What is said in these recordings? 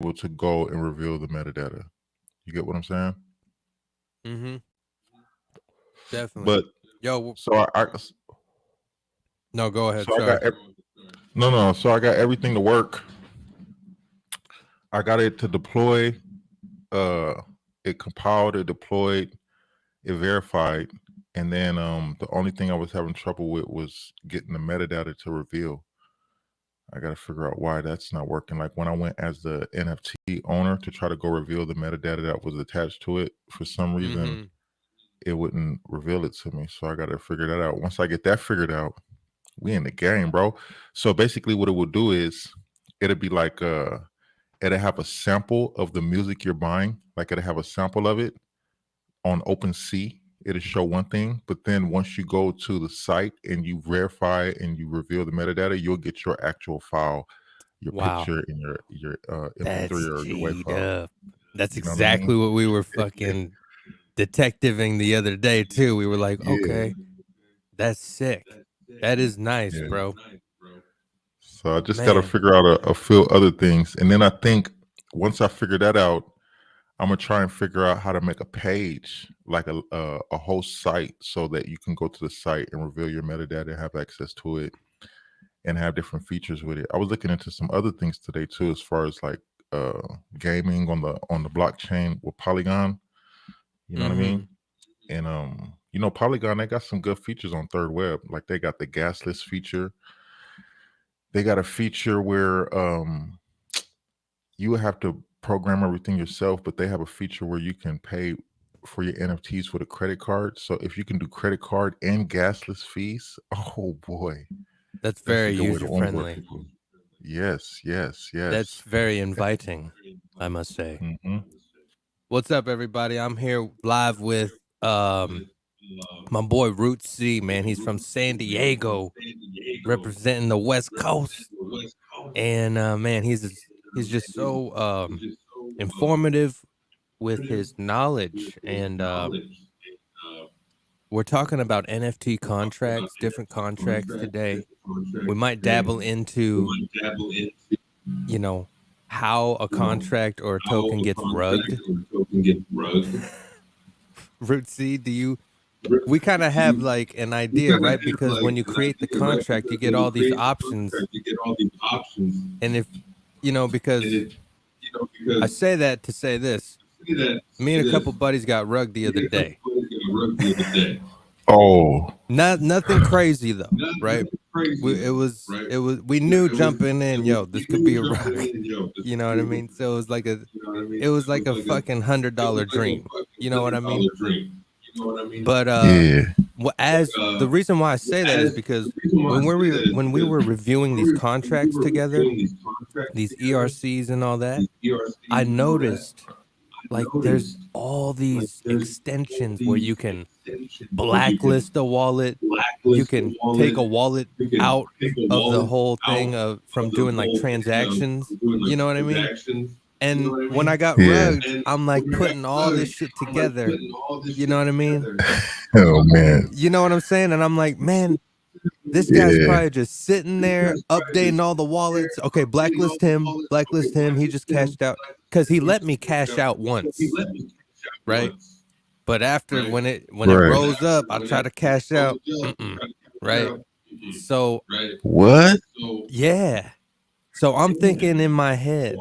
able to go and reveal the metadata. You get what I'm saying? Mm-hmm. Definitely. But Yo, so I no, go ahead. so I Sorry. got no. So I got everything to work. I got it to deploy. Uh, it compiled, it deployed, it verified, and then the only thing I was having trouble with was getting the metadata to reveal. I got to figure out why that's not working. Like when I went as the NFT owner to try to go reveal the metadata that was attached to it, for some reason Mm-hmm. it wouldn't reveal it to me. So I got to figure that out. Once I get that figured out, we in the game, bro. So basically, what it will do is it'll be like it'll have a sample of the music you're buying. Like it'll have a sample of it on OpenSea. It'll show one thing, but then once you go to the site and you verify and you reveal the metadata, you'll get your actual file, your Wow. picture, and your That's MP3 or your WAV G'd file. up. That's You know what I mean? exactly what we were fucking detectiving the other day too. We were like, Yeah, okay, that's sick. That is nice, yeah. bro. So I just got to Man. figure out a few other things, and then I think once I figure that out, I'm gonna try and figure out how to make a page, like a whole site, so that you can go to the site and reveal your metadata and have access to it, and have different features with it. I was looking into some other things today too, as far as like uh, gaming on the blockchain with Polygon. You know what I Mm-hmm. mean? And Polygon, they got some good features on Third Web. Like they got the gas list feature. They got a feature where you would have to program everything yourself, but they have a feature where you can pay for your NFTs with a credit card. So if you can do credit card and gasless fees, oh boy, That's that's a very good way to user onboard friendly. people. Yes, yes, That's yes. very inviting, I must say. Hmm. What's up, everybody? I'm here live with my boy RootCee, man. He's from San Diego, representing the West Coast. And man, he's just so informative with his knowledge. And we're talking about NFT contracts, different contracts today. We might dabble into, you know, how a contract or a token gets rugged. RootCee, do you? We kind of have like an idea, right? Because when you create the contract, you get all these options. And if, because I say that to say this, me and a couple buddies got rugged the other day. Oh, Nothing crazy though, right? We knew jumping in, yo, this could be a rug. You know what I mean? So it was like a fucking $100 dream. You know what I mean? But yeah, as the reason why I say that is because when we were reviewing these contracts together, these ERCs and all that, I noticed like there's all these extensions where you can blacklist a wallet, you can take a wallet out of the whole thing of from doing like transactions. You know what I mean? And when I got yeah. rugged, I'm like putting all this shit together. You know what I mean? Oh man, You know what I'm saying? And I'm like, man, this guy's yeah, probably just sitting there updating all the wallets. Okay, blacklist him, blacklist him. He just cashed out because he let me cash out once, right? But after when it right. rose up, I try to cash out, right? So What? yeah, so I'm thinking in my head,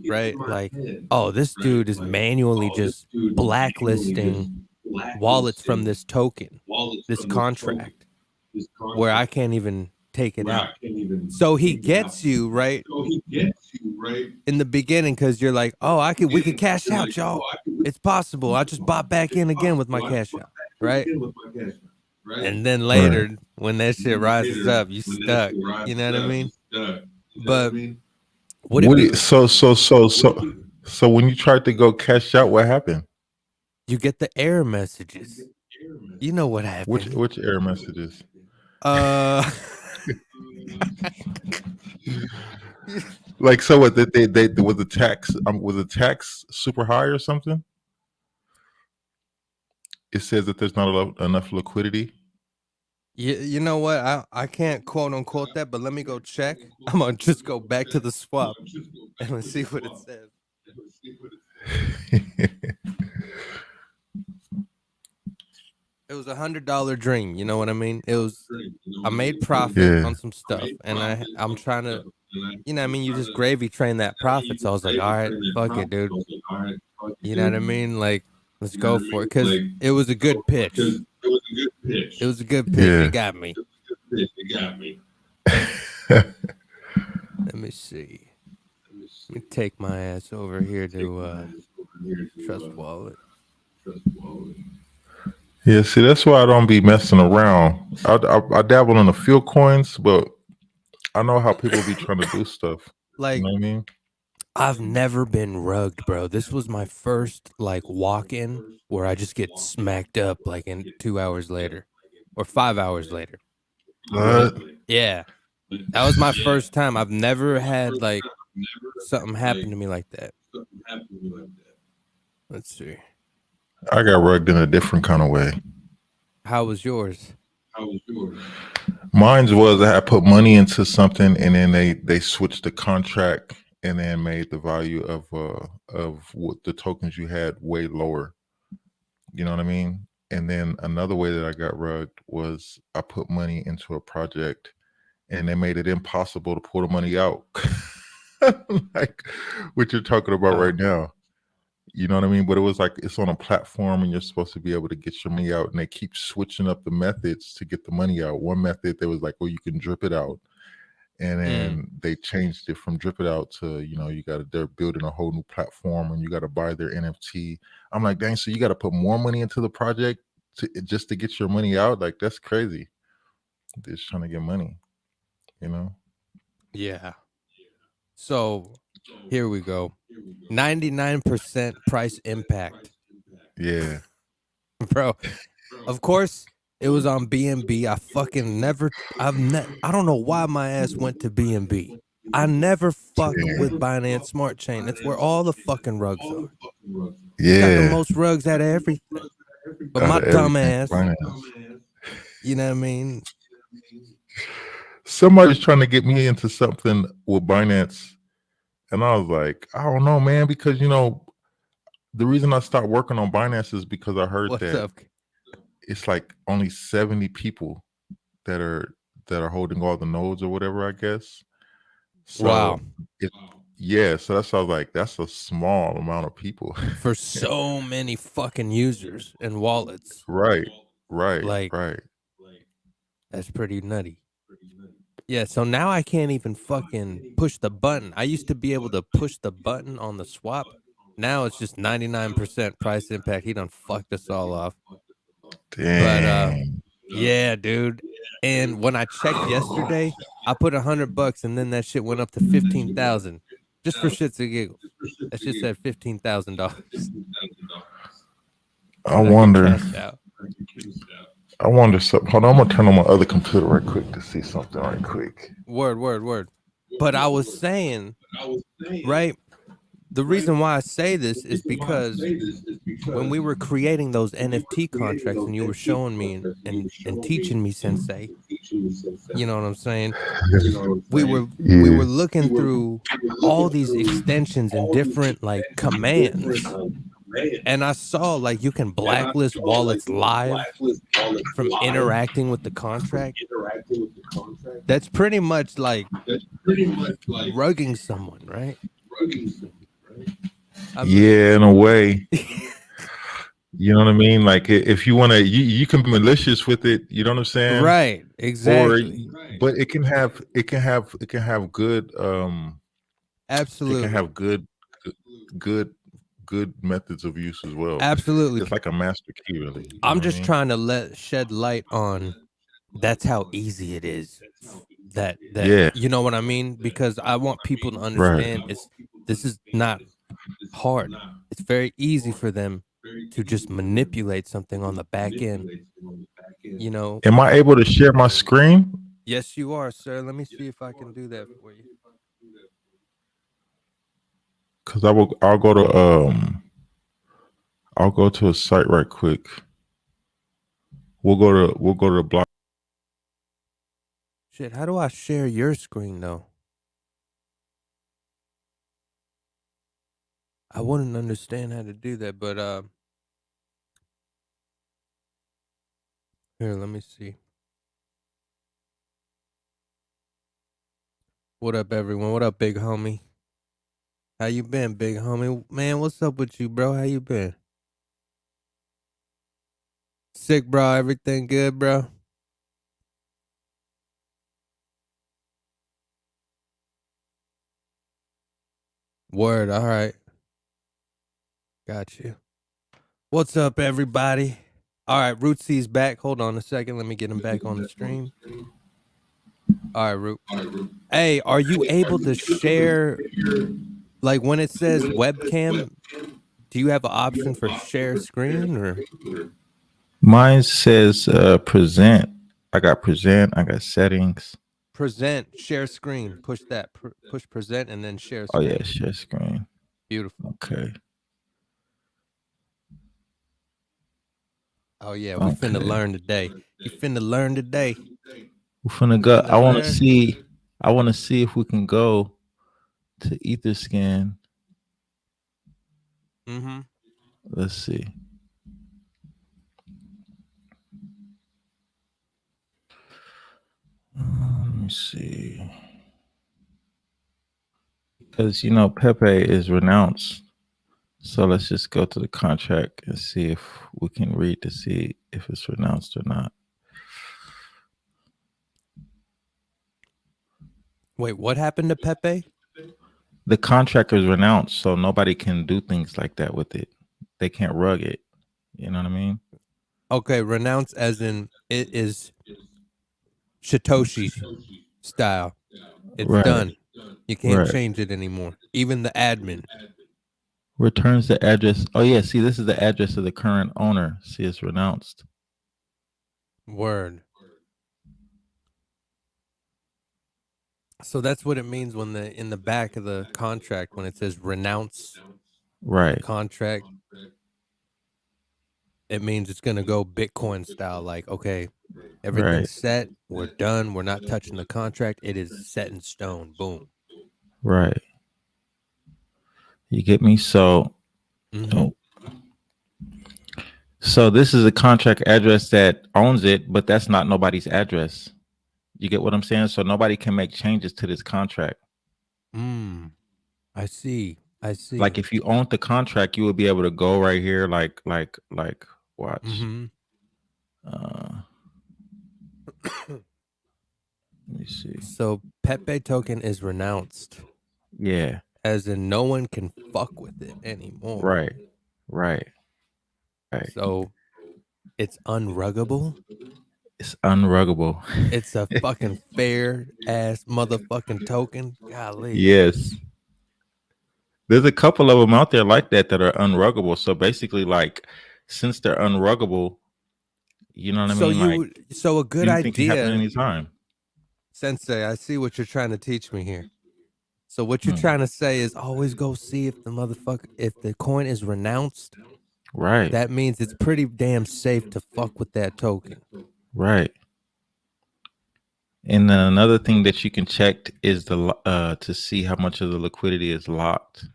right? Like, oh, this dude is manually just blacklisting wallets from this token, this contract, where I can't even take it out. So he gets you right in the beginning because you're like, oh, we could cash out, y'all. It's possible. I just bought back in again with my cash out, right? And then Right. later, when that shit rises up, you stuck. You know what I mean? But would it What? be? So when you tried to go cash out, what happened? You get the error messages. You know what happened? Which error messages? Uh, Like so, what? They was the tax super high or something? It says that there's not enough liquidity. you know what? I can't quote unquote that, but let me go check. I'm gonna just go back to the swap and let's see what it says. was $100 dream. You know what I mean? I made profit on some stuff, and I'm trying to, you know what I mean? You just gravy train that profit. So I was like, all right, fuck it, dude. You know what I mean? Like, let's go for it. Cause it was a good pitch. It was a good pitch. Yeah. It got me. Let me see. Let me take my ass over here to Trust Wallet. Yeah, see, that's why I don't be messing around. I dabble in a few coins, but I know how people be trying to do stuff. Like, You know what I mean? I've never been rugged, bro. This was my first like walk-in where I just get smacked up like in 2 hours later or 5 hours later. What? Yeah. That was my first time. I've never had like something happen to me like that. Let's see. I got rugged in a different kind of way. How was yours? Mine's was I had put money into something, and then they switched the contract, and then made the value of what the tokens you had way lower. You know what I mean? And then another way that I got rugged was I put money into a project, and they made it impossible to pull the money out. Like what you're talking about right now. You know what I mean? But it was like it's on a platform and you're supposed to be able to get your money out, and they keep switching up the methods to get the money out. One method they was like, well, you can drip it out. And then they changed it from drip it out to, they're building a whole new platform and you got to buy their NFT. I'm like, dang, so you got to put more money into the project just to get your money out? Like, that's crazy. They're just trying to get money, you know? Yeah. So here we go. 99% price impact. Yeah. Bro, of course it was on BNB. I fucking never, I don't know why my ass went to BNB. I never fuck with Binance Smart Chain. That's where all the fucking rugs are. Yeah. Got the most rugs out of everything. But my dumb ass, you know what I mean? Somebody's trying to get me into something with Binance. And I was like, I don't know, man, because, the reason I stopped working on Binance is because I heard it's like only 70 people that are holding all the nodes or whatever, I guess. So wow. So that's why I was like, that's a small amount of people. For so many fucking users and wallets. Right. That's pretty nutty. Yeah, so now I can't even fucking push the button. I used to be able to push the button on the swap. Now it's just 99% price impact. He done fucked us all off. Dang. But yeah, dude. And when I checked yesterday, I put $100 and then that shit went up to 15,000 just for shits and giggles. That shit said $15,000. I wonder. Something. Hold on, I'm gonna turn on my other computer right quick to see something right quick. Word. But I was saying, right? The reason why I say this is because when we were creating those NFT contracts and you were showing me and teaching me, Sensei, you know what I'm saying? We were looking through all these extensions and different like commands. And I saw like you can blacklist wallets live from interacting with the contract. That's pretty much like rugging someone, right? In a way. You know what I mean? Like if you want to, you can be malicious with it. You know what I'm saying? Right. Exactly. But it can have good. Absolutely. It can have good methods of use as well. Absolutely. It's like a master key, really. I'm just trying to shed light on that's how easy it is. That you know what I mean? Because I want people to understand this is not hard. It's very easy for them to just manipulate something on the back end. You know. Am I able to share my screen? Yes, you are, sir. Let me see if I can do that for you. Cause I'll go to a site right quick. We'll go to the block. Shit, how do I share your screen though? I wouldn't understand how to do that, but Here, let me see. What up, everyone? What up, big homie? How you been, big homie? Man, what's up with you, bro? How you been? Sick, bro. Everything good, bro? Word. All right. Got you. What's up, everybody? All right, RootCee's back. Hold on a second. Let me get him back on the stream. All right, Root. Hey, are you able to share, like when it says webcam, do you have an option for share screen or? Mine says present. I got present. I got settings. Present, share screen. Push that. Push present and then share Oh screen. yeah, share screen. Beautiful. Okay. Oh yeah, we finna learn today. You finna learn today. We're finna go. I want to see. I want to see if we can go to Etherscan. Mm-hmm. Let's see. Let me see. Because Pepe is renounced. So let's just go to the contract and see if we can read to see if it's renounced or not. Wait, what happened to Pepe? The contract is renounced, so nobody can do things like that with it. They can't rug it. You know what I mean? Okay, renounce as in it is Satoshi style. It's Right. done. You can't Right. change it anymore. Even the admin. Returns the address. Oh yeah, see, this is the address of the current owner. See, it's renounced. Word. So that's what it means when in the back of the contract when it says renounce Right. the contract. It means it's gonna go Bitcoin style. Like, okay, everything's set. We're done. We're not touching the contract. It is set in stone. Boom. Right. You get me? So, so this is a contract address that owns it, but that's not nobody's address. You get what I'm saying? So nobody can make changes to this contract. I see. I see. Like if you owned the contract, you would be able to go right here, like watch. Let me see. So Pepe token is renounced. Yeah. As in no one can fuck with it anymore. Right. Right. Right. So it's unruggable. It's unruggable. It's a fucking fair ass motherfucking token. Golly. Yes. There's a couple of them out there like that are unruggable. So basically, like, since they're unruggable, you know what I mean? So a good anything can happen idea. anytime. Sensei, I see what you're trying to teach me here. So what you're trying to say is always go see if the coin is renounced. Right. That means it's pretty damn safe to fuck with that token. Right. And then another thing that you can check is to see how much of the liquidity is locked.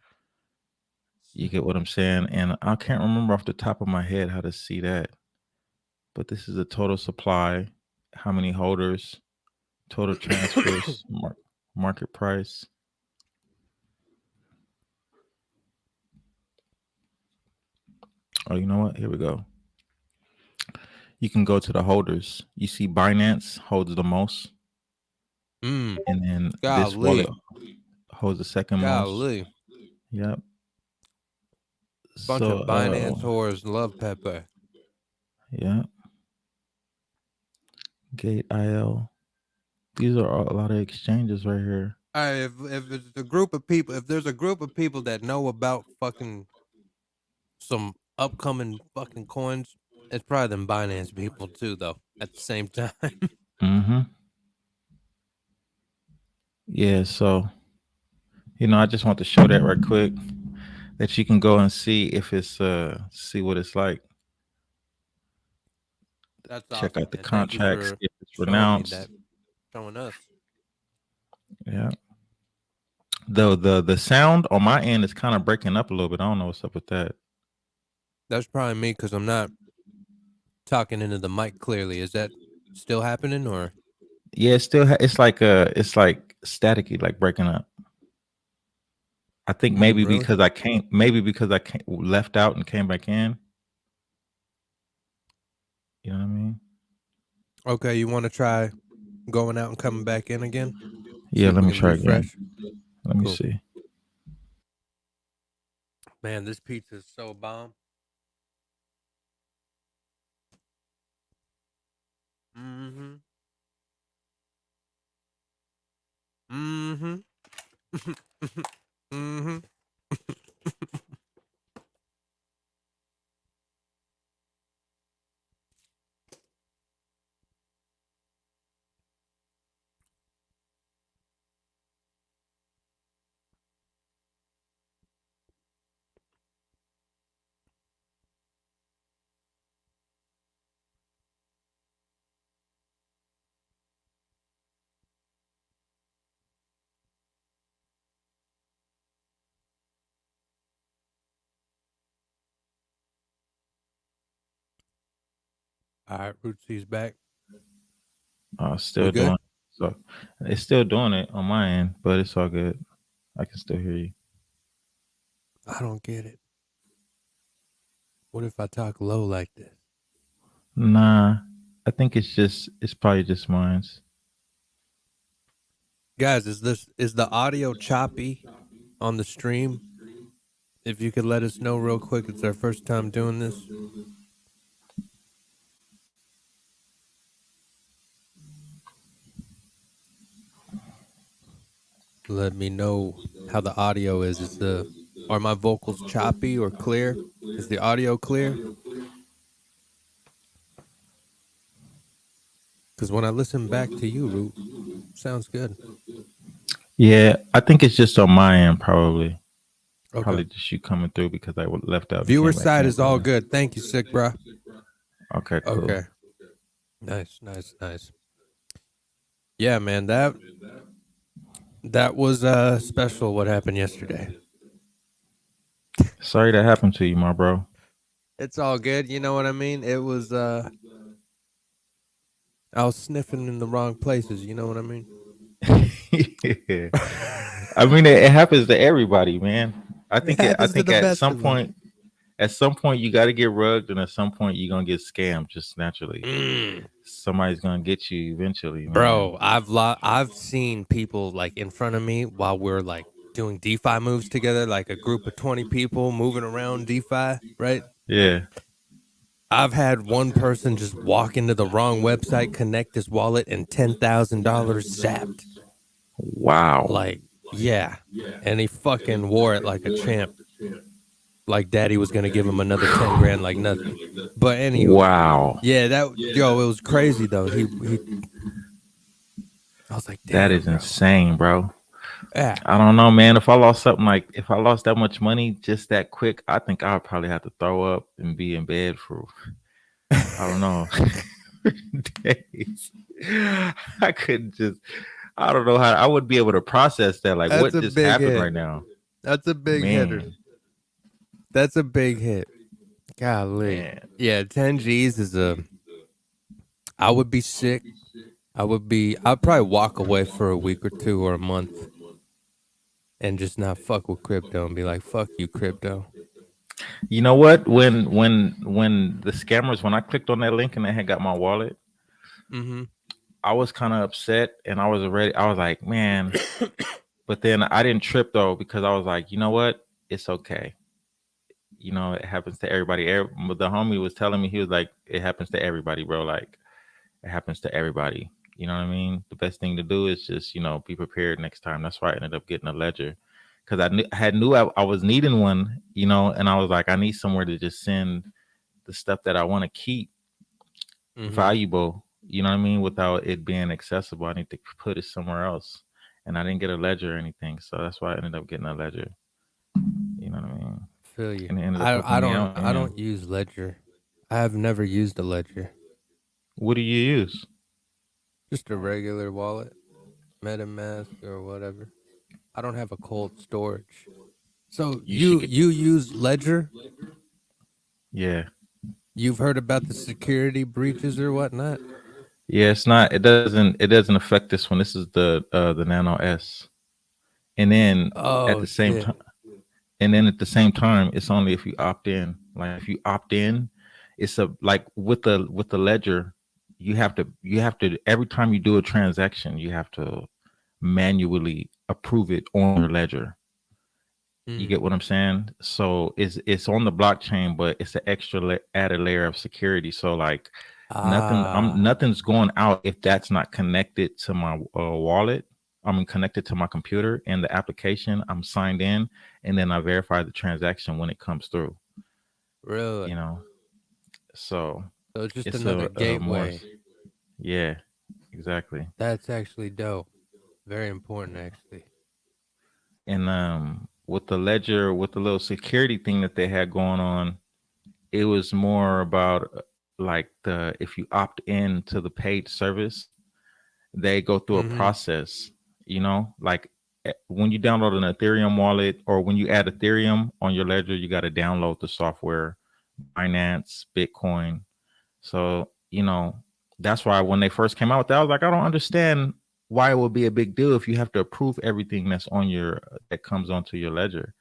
You get what I'm saying? And I can't remember off the top of my head how to see that. But this is the total supply, how many holders, total transfers, market price. Oh, you know what? Here we go. You can go to the holders. You see Binance holds the most. And then this wallet holds the second most. Yep. Bunch of Binance whores love Pepe. Yeah. Gate IL. These are a lot of exchanges right here. If it's a group of people, if there's a group of people that know about fucking some upcoming fucking coins, it's probably them Binance people too, though. At the same time. Yeah, so I just want to show that right quick, that you can go and see if it's see what it's like. That's check awesome. out the contracts if it's renounced. Showing us. Yeah. Though the sound on my end is kind of breaking up a little bit. I don't know what's up with that. That's probably me because I'm not talking into the mic clearly. Is that still happening or? Yeah, it's still it's like staticky, like breaking up. I think maybe really? because I left out and came back in. You know what I mean? Okay, you want to try going out and coming back in again? See Yeah, if let we me can try refresh. again. Let me Cool. see. Man, this pizza is so bomb. Mm-hmm. Mm-hmm. Mm-hmm. All right, RootCee's back. Still We good? doing so. It's still doing it on my end, but it's all good. I can still hear you. I don't get it. What if I talk low like this? Nah, I think it's probably just mine's. Guys, is the audio choppy on the stream? If you could let us know real quick, it's our first time doing this. Let me know how the audio is. Are my vocals choppy or clear? Is the audio clear? Because when I listen back to you, Root, sounds good. Yeah, I think it's just on my end, probably. Okay. Probably just you coming through because I left out. Viewer side is all good. Thank you, sick bro. Okay, cool. Okay. Nice. Yeah, man, that was special what happened yesterday. Sorry that happened to you, my bro. It's all good, you know what I mean? It was I was sniffing in the wrong places, you know what I mean? Yeah. I mean, it happens to everybody, man. I think at some point you got to get rugged, and at some point you're gonna get scammed just naturally. Somebody's gonna get you eventually, man. Bro, I've seen people like in front of me while we're like doing DeFi moves together, like a group of 20 people moving around DeFi, right? Yeah. I've had one person just walk into the wrong website, connect his wallet, and $10,000 zapped. Wow. Like, yeah. And he fucking wore it like a champ. Like daddy was going to give him another 10 grand like nothing. But anywho. Wow. Yeah, it was crazy though. He I was like, damn, that is bro. insane, bro. Yeah. I don't know, man. If I lost that much money just that quick, I think I'd probably have to throw up and be in bed for, I don't know, days. I couldn't I don't know how, I wouldn't be able to process that. Like, what just happened right now? That's a big hitter. That's a big hit. Golly. Man. Yeah, 10 G's is I would be sick. I'd probably walk away for a week or two or a month and just not fuck with crypto and be like, fuck you, crypto. You know what? When the scammers, when I clicked on that link and they had got my wallet, I was kind of upset and I was like, man, but then I didn't trip though, because I was like, you know what? It's okay. You know, it happens to everybody. The homie was telling me, he was like, it happens to everybody, bro. Like, it happens to everybody. You know what I mean? The best thing to do is just, be prepared next time. That's why I ended up getting a ledger, because I was needing one, and I was like, I need somewhere to just send the stuff that I want to keep valuable, you know what I mean, without it being accessible. I need to put it somewhere else, and I didn't get a ledger or anything, so that's why I ended up getting a ledger. You know what I mean? Feel you. And it ended up I I don't use Ledger. I have never used a Ledger. What do you use? Just a regular wallet, MetaMask or whatever. I don't have a cold storage. So you use Ledger? Yeah. You've heard about the security breaches or whatnot? Yeah, it's not. It doesn't affect this one. This is the Nano S. And then at Oh the same shit. time, at the same time, it's only if you opt in. Like if you opt in, it's a like with the ledger, you have to every time you do a transaction, you have to manually approve it on your ledger. You get what I'm saying? So it's on the blockchain, but it's an extra added layer of security. So like nothing's going out if that's not connected to my wallet. I mean, connected to my computer and the application. I'm signed in, and then I verify the transaction when it comes through. Really? You know, so So it's just it's another a more, gateway. yeah, exactly. That's actually dope. Very important, actually. And with the ledger, with the little security thing that they had going on, it was more about like the if you opt in to the paid service, they go through a process, like when you download an Ethereum wallet or when you add Ethereum on your ledger, you got to download the software, Binance, Bitcoin. So, that's why when they first came out with that, I was like, I don't understand why it would be a big deal if you have to approve everything that comes onto your ledger.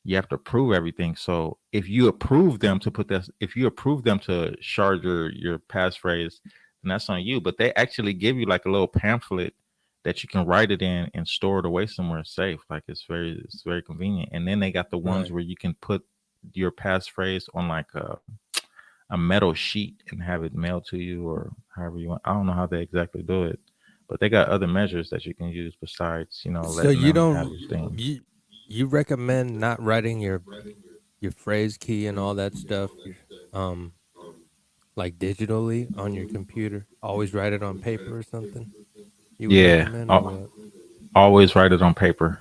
You have to approve everything. So if you approve them to if you approve them to shard your passphrase, then that's on you. But they actually give you like a little pamphlet that you can write it in and store it away somewhere safe. Like it's very convenient. And then they got the ones where you can put your passphrase on like a metal sheet and have it mailed to you or however you want. I don't know how they exactly do it, but they got other measures that you can use besides, So letting you them have don't your thing. you recommend not writing your phrase key and all that stuff, like digitally on your computer? Always write it on paper or something. You would Yeah, recommend or what? always write it on paper.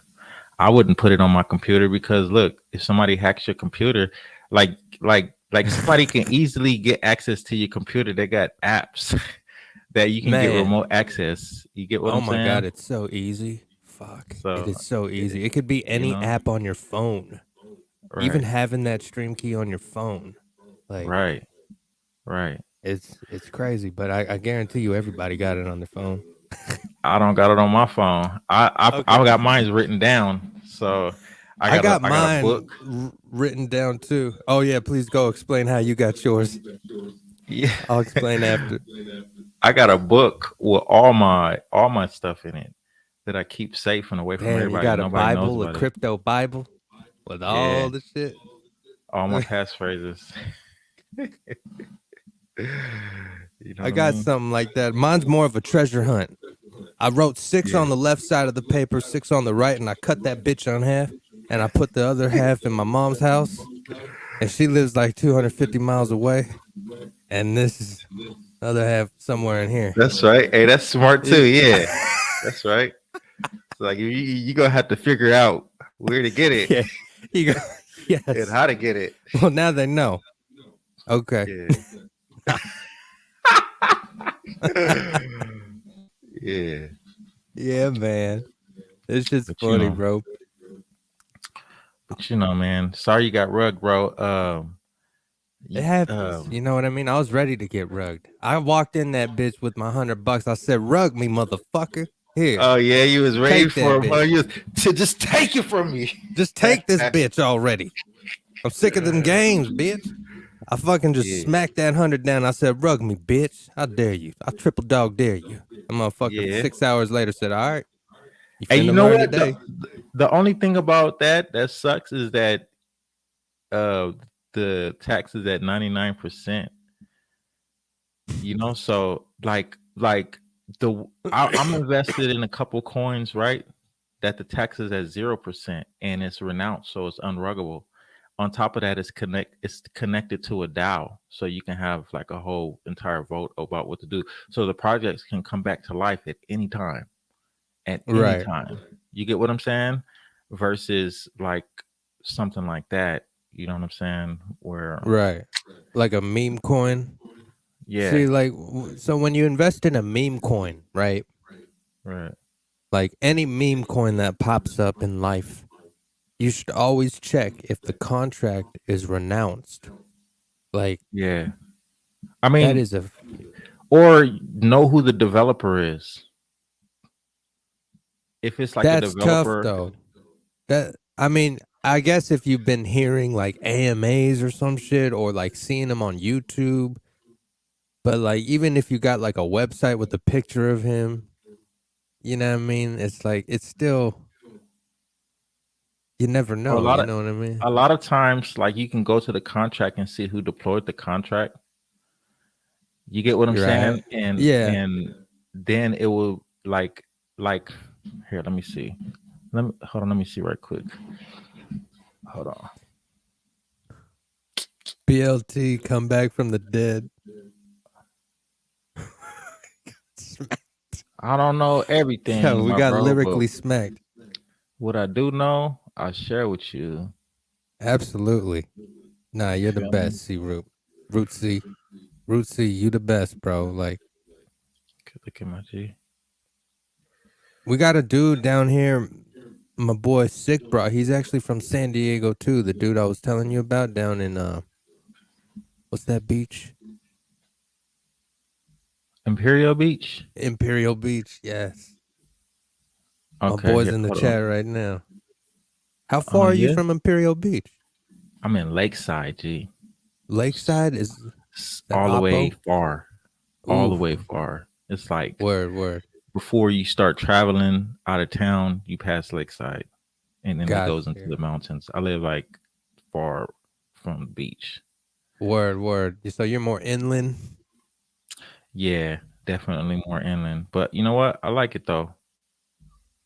I wouldn't put it on my computer because look, if somebody hacks your computer, like somebody can easily get access to your computer. They got apps that you can get Man, remote access. You get what oh I'm my God, saying? it's so easy. Fuck, it So, is so easy. It could be you any know, app on your phone. Even right, having that stream key on your phone, like right, right. it's crazy. But I guarantee you, everybody got it on their phone. I don't got it on my phone. I Okay. got mine written down. So I got I got a mine book. written down too. Oh yeah, please go explain how you got yours. Yeah, I'll explain after. I got a book with all my stuff in it that I keep safe and away from Damn, you everybody. got a Nobody knows Bible, a about it. crypto Bible with Yeah, all the shit. all my passphrases. You know I what I got mean? something like that. Mine's more of a treasure hunt. I wrote 6 Yeah. on the left side of the paper, 6 on the right, and I cut that bitch on half, and I put the other half in my mom's house, and she lives like 250 miles away, and this is the other half somewhere in here. That's right. Hey, that's smart too. Yeah. Yeah, that's right. So like you gonna have to figure out where to get it Yeah. You go, and yes. how to get it. Well, now they know. Okay. Yeah. Yeah. Yeah, man. It's just But funny, bro. man. Sorry you got rug, bro. It happens. You know what I mean? I was ready to get rugged. I walked in that bitch with my $100. I said, "Rug me, motherfucker. Here, Oh yeah, you was ready take that for him. bitch. You to just take it from me. Just take this bitch already. I'm sick of them games, bitch." I fucking just Yeah. smacked that 100 down. I said, "Rug me, bitch. I dare you. I triple dog dare you." The motherfucker Yeah. 6 hours later said, "All right, you And you finna know learn what? today." The only thing about that sucks is that uh the tax is at 99%. So like I'm invested in a couple coins, right? That the tax is at 0% and it's renounced, so it's unruggable. On top of that, it's connected to a DAO, so you can have like a whole entire vote about what to do. So the projects can come back to life at any time. At any Right, time. You get what I'm saying? Versus like something like that, you know what I'm saying? Where right. Like a meme coin. yeah, See, like, so when you invest in a meme coin, right? right. Like any meme coin that pops up in life, you should always check if the contract is renounced. Like, Yeah. I mean, that is or know who the developer is. If it's like a that's tough developer, though. That I mean, I guess if you've been hearing like AMAs or some shit, or like seeing them on YouTube, but like even if you got like a website with a picture of him, you know what I mean? It's like it's still, you never or know. You know what I mean? a lot of times, like you can go to the contract and see who deployed the contract. You get what I'm You're saying? right. Yeah. And then it will like here, let me see. Hold on, let me see right quick. Hold on. BLT come back from the dead. I don't know everything, Yeah, we my got bro, but lyrically smacked. what I do know, I'll share with you. Absolutely. Nah, You you're the feel me? best, C Root. RootCee. RootCee, you the best, bro. Like, Look at my G. we got a dude down here, my boy Sick Bro. He's actually from San Diego too. The dude I was telling you about down in what's that beach? Imperial Beach. Imperial Beach. Yes. My Okay, boy's here, in the hold chat on. right now. How far are you Yeah, from Imperial Beach? I'm in Lakeside, G. Lakeside is that All the way Oppo? far, all the Ooh, way far. It's like word. before you start traveling out of town, you pass Lakeside, and then it Got goes into you. the mountains. I live like far from the beach. Word. So you're more inland? Yeah, definitely more inland. But you know what? I like it though.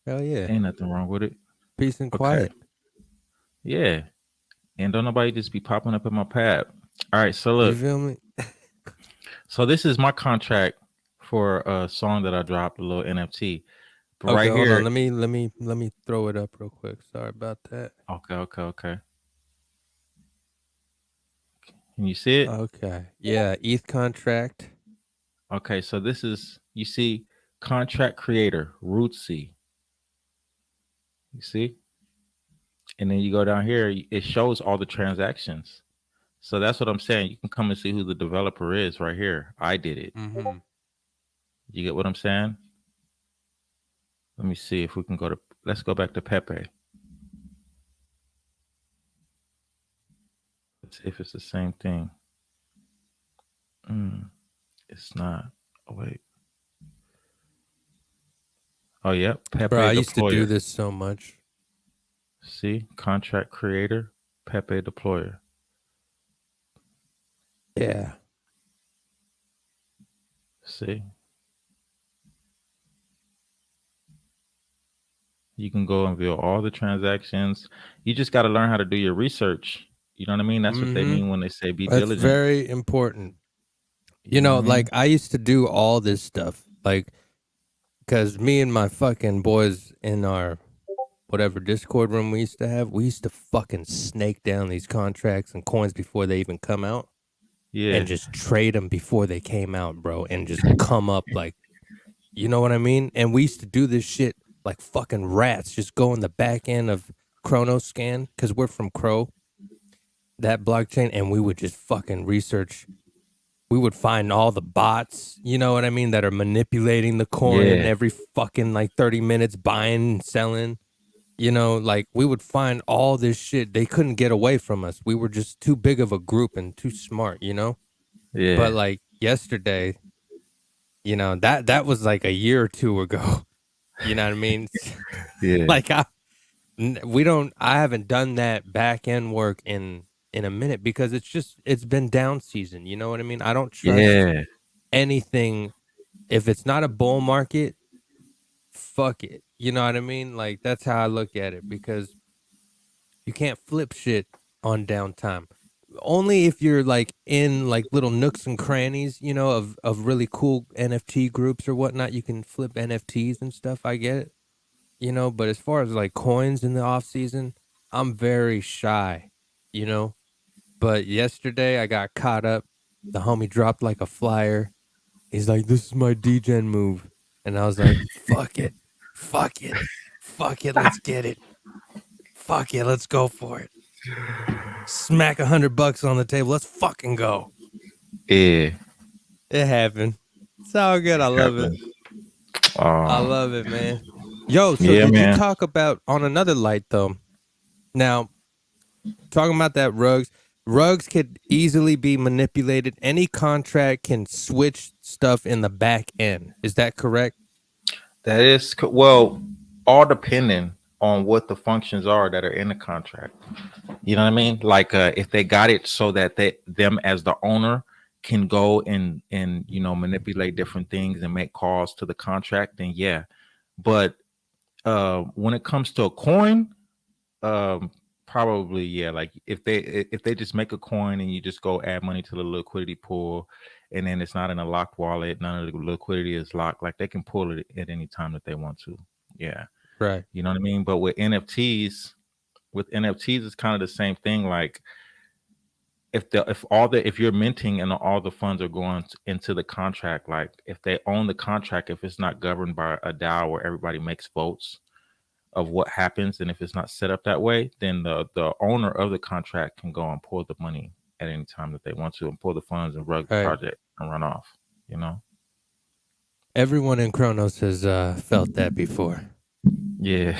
Hell yeah. Ain't nothing wrong with it. Peace and Okay. quiet. Yeah. And don't nobody just be popping up in my pad. All right. So You look, feel me? so this is my contract for a song that I dropped, a little NFT. But Okay, right hold on. here. Let me throw it up real quick. Sorry about that. Okay. Can you see it? Okay. Yeah, ETH contract. Okay. So this is, you see, contract creator, RootCee. You see? And then you go down here, it shows all the transactions. So that's what I'm saying. You can come and see who the developer is right here. I did it. Mm-hmm. You get what I'm saying? Let me see if we can let's go back to Pepe. Let's see if it's the same thing. It's not. Oh, wait. Oh, yep. Bro, Pepe I used to do deployer. this so much. See? Contract creator, Pepe deployer. Yeah. See? You can go and view all the transactions. You just got to learn how to do your research. You know what I mean? That's what they Mm-hmm. mean when they say be That's diligent. very important. You You know what know, I mean? like I used to do all this stuff. Like, because me and my fucking boys in our whatever Discord room we used to fucking snake down these contracts and coins before they even come out and Yeah. just trade them before they came out, bro, and just come up like, you know what I mean? And we used to do this shit like fucking rats, just go in the back end of Chronoscan because we're from Crow, that blockchain, and we would just fucking research. We would find all the bots, you know what I mean, that are manipulating the coin Yeah. every fucking like 30 minutes, buying and selling. You know, like we would find all this shit. They couldn't get away from us. We were just too big of a group and too smart, you know? But Yeah. like yesterday, you know, that was like a year or two ago. You know what I mean? Yeah. Like I haven't done that back end work in a minute because it's been down season. You know what I mean? I don't trust Yeah. anything if it's not a bull market. Fuck it. You know what I mean? Like that's how I look at it because you can't flip shit on downtime. Only if you're like in like little nooks and crannies, you know, of really cool NFT groups or whatnot, you can flip NFTs and stuff. I get it, you know, but as far as like coins in the off season, I'm very shy, you know. But yesterday I got caught up. The homie dropped like a flyer. He's like, "This is my degen move," and I was like, "Fuck it, fuck it, fuck it, let's get it, fuck it, let's go for it." Smack $100 on the table. Let's fucking go. Yeah. It happened. It's all good. I love it. I love it, man. Yo, so Yeah, did you man. talk about on another light though? Now, talking about that rugs could easily be manipulated. Any contract can switch stuff in the back end. Is that correct? That is well, all depending on what the functions are that are in the contract. You know what I mean? Like if they got it so that them as the owner can go and manipulate different things and make calls to the contract, then yeah. But when it comes to a coin, um, probably yeah. Like if they just make a coin and you just go add money to the liquidity pool, and then it's not in a locked wallet, none of the liquidity is locked. Like they can pull it at any time that they want to. Yeah, Right. you know what I mean. But with NFTs, it's kind of the same thing. Like if you're minting and all the funds are going into the contract, like if they own the contract, if it's not governed by a DAO where everybody makes votes of what happens, and if it's not set up that way, then the owner of the contract can go and pull the money at any time that they want to and pull the funds and rug the Right. project and run off. Everyone in Kronos has felt that before. Yeah.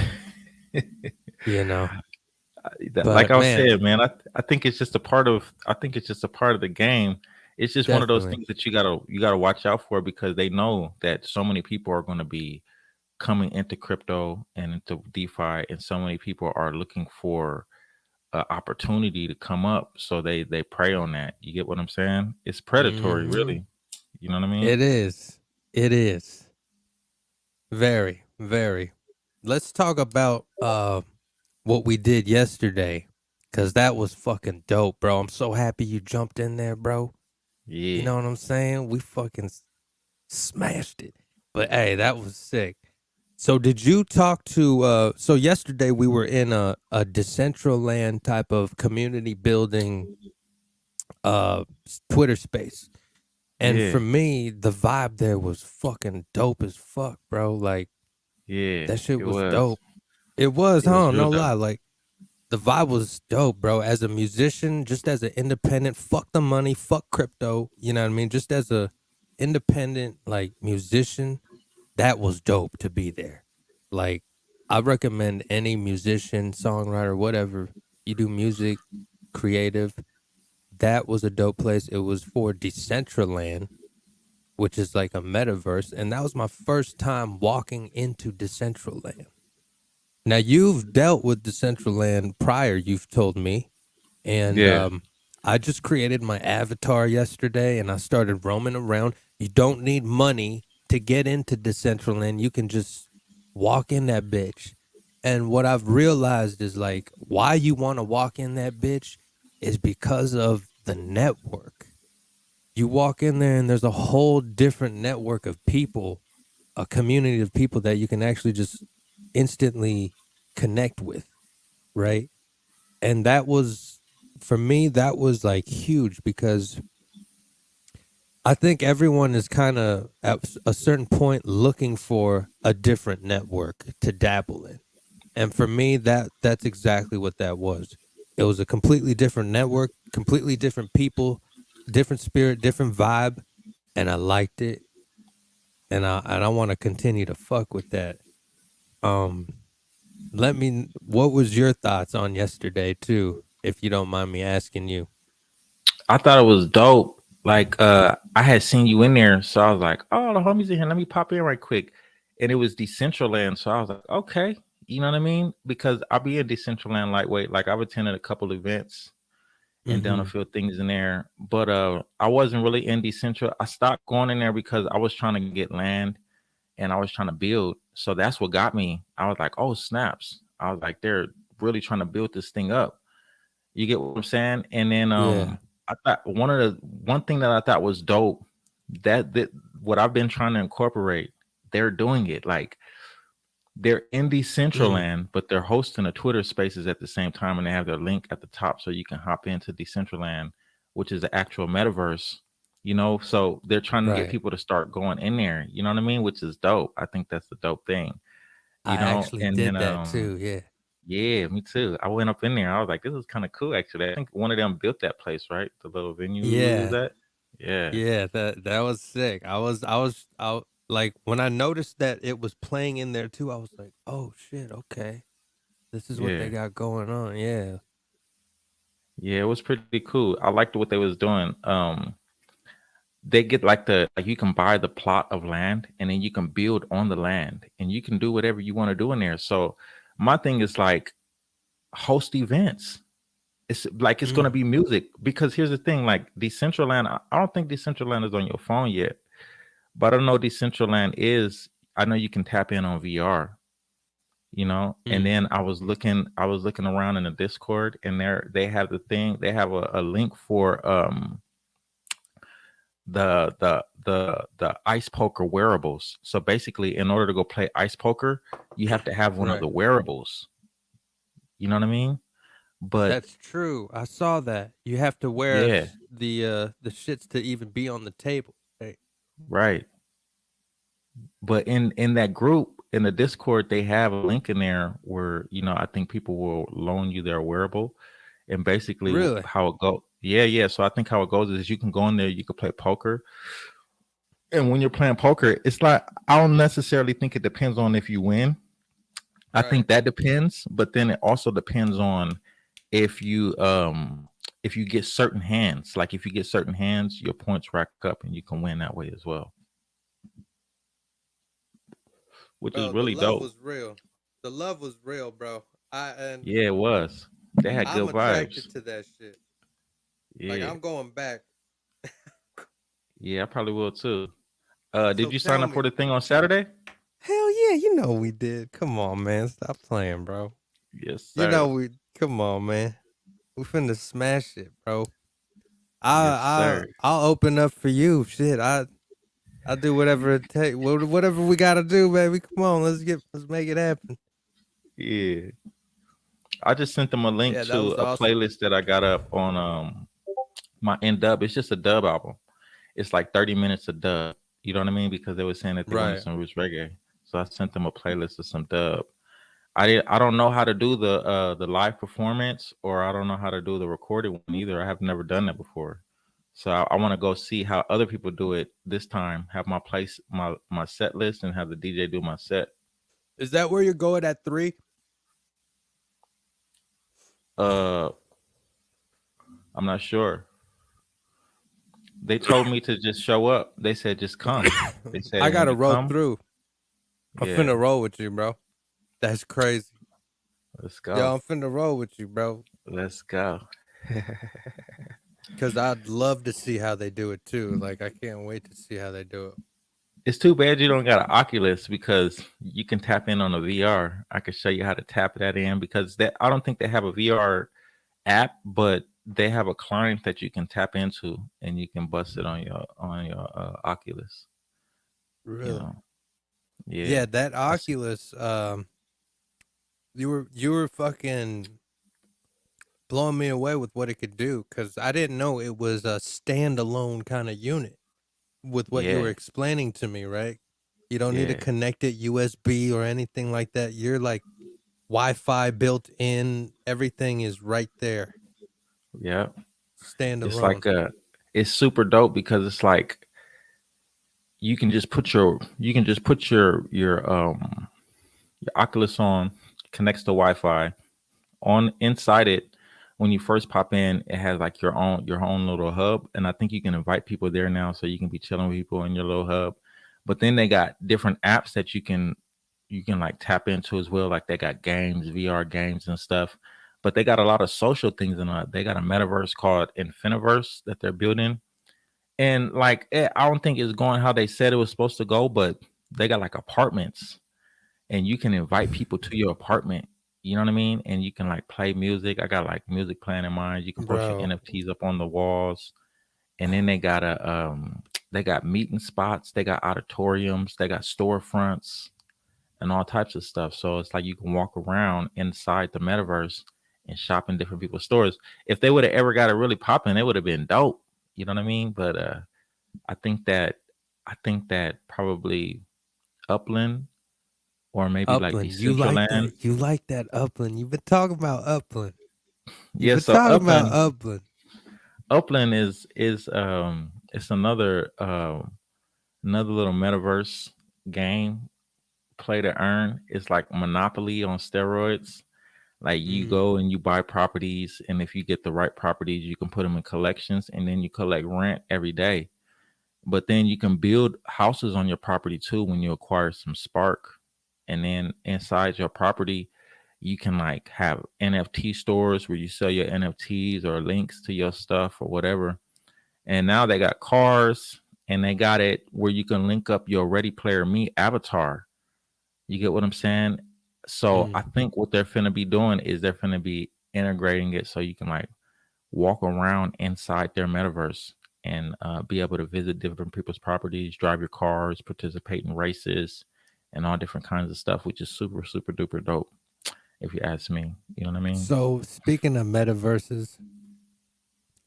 Like But I was man, saying, man, I think it's just a part of the game. It's just one of those definitely. things that you gotta watch out for, because they know that so many people are going to be coming into crypto and into DeFi, and so many people are looking for an opportunity to come up, so they prey on that. You get what I'm saying? It's predatory, Mhm. really. You know what I mean? It is. It is. Very, very. Let's talk about what we did yesterday, cuz that was fucking dope, bro. I'm so happy you jumped in there, bro. You Yeah, know what I'm saying? We fucking smashed it. But hey, that was sick. So did you talk to so yesterday we were in a Decentraland type of community building Twitter space. And yeah, for me, the vibe there was fucking dope as fuck, bro. Like yeah. that shit It was was. dope. It was, It was huh? real No lie. dope. Like the vibe was dope, bro. As a musician, just as an independent, fuck the money, fuck crypto. You know what I mean? Just as a independent like musician, that was dope to be there. Like I recommend any musician, songwriter, whatever you do music, creative. That was a dope place. It was for Decentraland, which is like a metaverse, and that was my first time walking into Decentraland. Now you've dealt with Decentraland prior, you've told me, and Yeah, I just created my avatar yesterday, and I started roaming around. You don't need money to get into Decentraland. You can just walk in that bitch. And what I've realized is like why you want to walk in that bitch is because of the network. You walk in there and there's a whole different network of people, a community of people that you can actually just instantly connect with, right? And that was, for me, that was like huge because I think everyone is kind of at a certain point looking for a different network to dabble in. And for me, that's exactly what that was. It was a completely different network, completely different people, different spirit, different vibe, and I liked it. And I want to continue to fuck with that. Um, what was your thoughts on yesterday too, if you don't mind me asking you? I thought it was dope. Like I had seen you in there, so I was like, "Oh, the homies in here. Let me pop in right quick." And it was Decentraland, so I was like, "Okay." You know what I mean? Because I'll be in Decentraland lightweight. Like I've attended a couple events and done a Mm-hmm. few things in there, but I wasn't really in Decentral. I stopped going in there because I was trying to get land and I was trying to build. So that's what got me. I was like, "Oh snaps!" I was like, "They're really trying to build this thing up." You get what I'm saying? And then Yeah. I thought one thing that I thought was dope, that what I've been trying to incorporate, they're doing it. Like they're in Mm. Decentraland, but they're hosting a Twitter Spaces at the same time, and they have their link at the top so you can hop into Decentraland, which is the actual metaverse. So they're trying to get Right. people to start going in there. You know what I mean? Which is dope. I think that's the dope thing. I actually And then did that too. Yeah. yeah, me too. I went up in there. I was like, this is kind of cool, actually. I think one of them built that place, right? The little venue we was Yeah. at. Yeah, that was sick. I like when I noticed that it was playing in there too, I was like, "Oh shit, okay. This is what they Yeah. got going on." Yeah. Yeah, it was pretty cool. I liked what they was doing. They get like you can buy the plot of land and then you can build on the land and you can do whatever you want to do in there. So my thing is like host events. It's like it's gonna be music because here's the thing, like Decentraland, I don't think Decentraland is on your phone yet, but I know Decentraland is. I know you can tap in on VR, and then I was looking around in the Discord and they have the thing, they have a link for the ice poker wearables. So basically, in order to go play ice poker, you have to have one of Right. the wearables. You know what I mean? But That's true. I saw that. You have to wear yeah, the shits to even be on the table. Right. right. But in that group in the Discord, they have a link in there where I think people will loan you their wearable, and basically Really? how it go. Yeah, yeah. So I think how it goes is you can go in there, you can play poker, and when you're playing poker, it's like I don't necessarily think it depends on if you win. I Right. think that depends, but then it also depends on if you get certain hands. Like if you get certain hands, your points rack up and you can win that way as well, which is Bro, the really love dope. was real. The love was real, bro. And Yeah, it was. They had I'm good vibes. attracted to that shit. Like Yeah. I'm going back. Yeah, I probably will too. So Did you sign tell up for me. the thing on Saturday? Hell yeah, you know we did. Come on, man. Stop playing, bro. Yes, You sir. know come on, man. We finna smash it, bro. Yes, sir. I'll open up for you. Shit. I'll do whatever it takes. Whatever we gotta do, baby. Come on, let's make it happen. Yeah. I just sent them a link Yeah, that to was a awesome. playlist that I got up on my N dub. It's just a dub album. It's like 30 minutes of dub. You know what I mean? Because they were saying that they wanted Right. some roots reggae. So I sent them a playlist of some dub. I don't know how to do the live performance, or I don't know how to do the recorded one either. I have never done that before. So I want to go see how other people do it this time. Have my set list and have the DJ do my set. Is that where you're going at 3? Uh, I'm not sure. They told me to just show up. They said just come. They said, I and when gotta you roll come, through. I'm yeah, finna roll with you, bro. That's crazy. let's Yo, go. I'm finna roll with you, bro. Let's go. Because I'd love to see how they do it too. Like I can't wait to see how they do it. It's too bad you don't got an Oculus because you can tap in on a VR. I could show you how to tap that in because I don't think they have a VR app, but they have a client that you can tap into and you can bust it on your Oculus. Really? Yeah. Yeah, that Oculus. You were fucking blowing me away with what it could do because I didn't know it was a standalone kind of unit. With what you were Yeah. explaining to me, right? You don't need to Yeah. connect it USB or anything like that. You're like Wi-Fi built in. Everything is right there. Yeah. It's Standalone. like it's super dope because it's like you can just put your Oculus on, connects to Wi-Fi. On inside it, when you first pop in, it has like your own little hub, and I think you can invite people there now, so you can be chilling with people in your little hub. But then they got different apps that you can like tap into as well. Like they got games, VR games and stuff. But they got a lot of social things in it. They got a metaverse called Infiniverse that they're building, and like I don't think it's going how they said it was supposed to go, but they got like apartments and you can invite people to your apartment. You know what I mean? And you can like play music. I got like music playing in mine. You can post your Bro. NFTs up on the walls. And then they got meeting spots, they got auditoriums, they got storefronts and all types of stuff. So it's like you can walk around inside the metaverse and shop in different people's stores. If they would have ever got it really popping, it would have been dope. You know what I mean? But I think that probably Upland or maybe like Upland. You like Decentraland. that. You like that Upland. You've been talking about Upland. You've Yeah, been so talking about Upland. Upland is it's another little metaverse game, play to earn. It's like Monopoly on steroids. Like you go and you buy properties, and if you get the right properties, you can put them in collections, and then you collect rent every day. But then you can build houses on your property too when you acquire some Spark. And then inside your property, you can like have NFT stores where you sell your NFTs or links to your stuff or whatever. And now they got cars, and they got it where you can link up your Ready Player Me avatar. You get what I'm saying? So I think what they're finna be doing is they're finna be integrating it so you can like walk around inside their metaverse and be able to visit different people's properties, drive your cars, participate in races, and all different kinds of stuff, which is super, super duper dope, if you ask me. You know what I mean? So speaking of metaverses,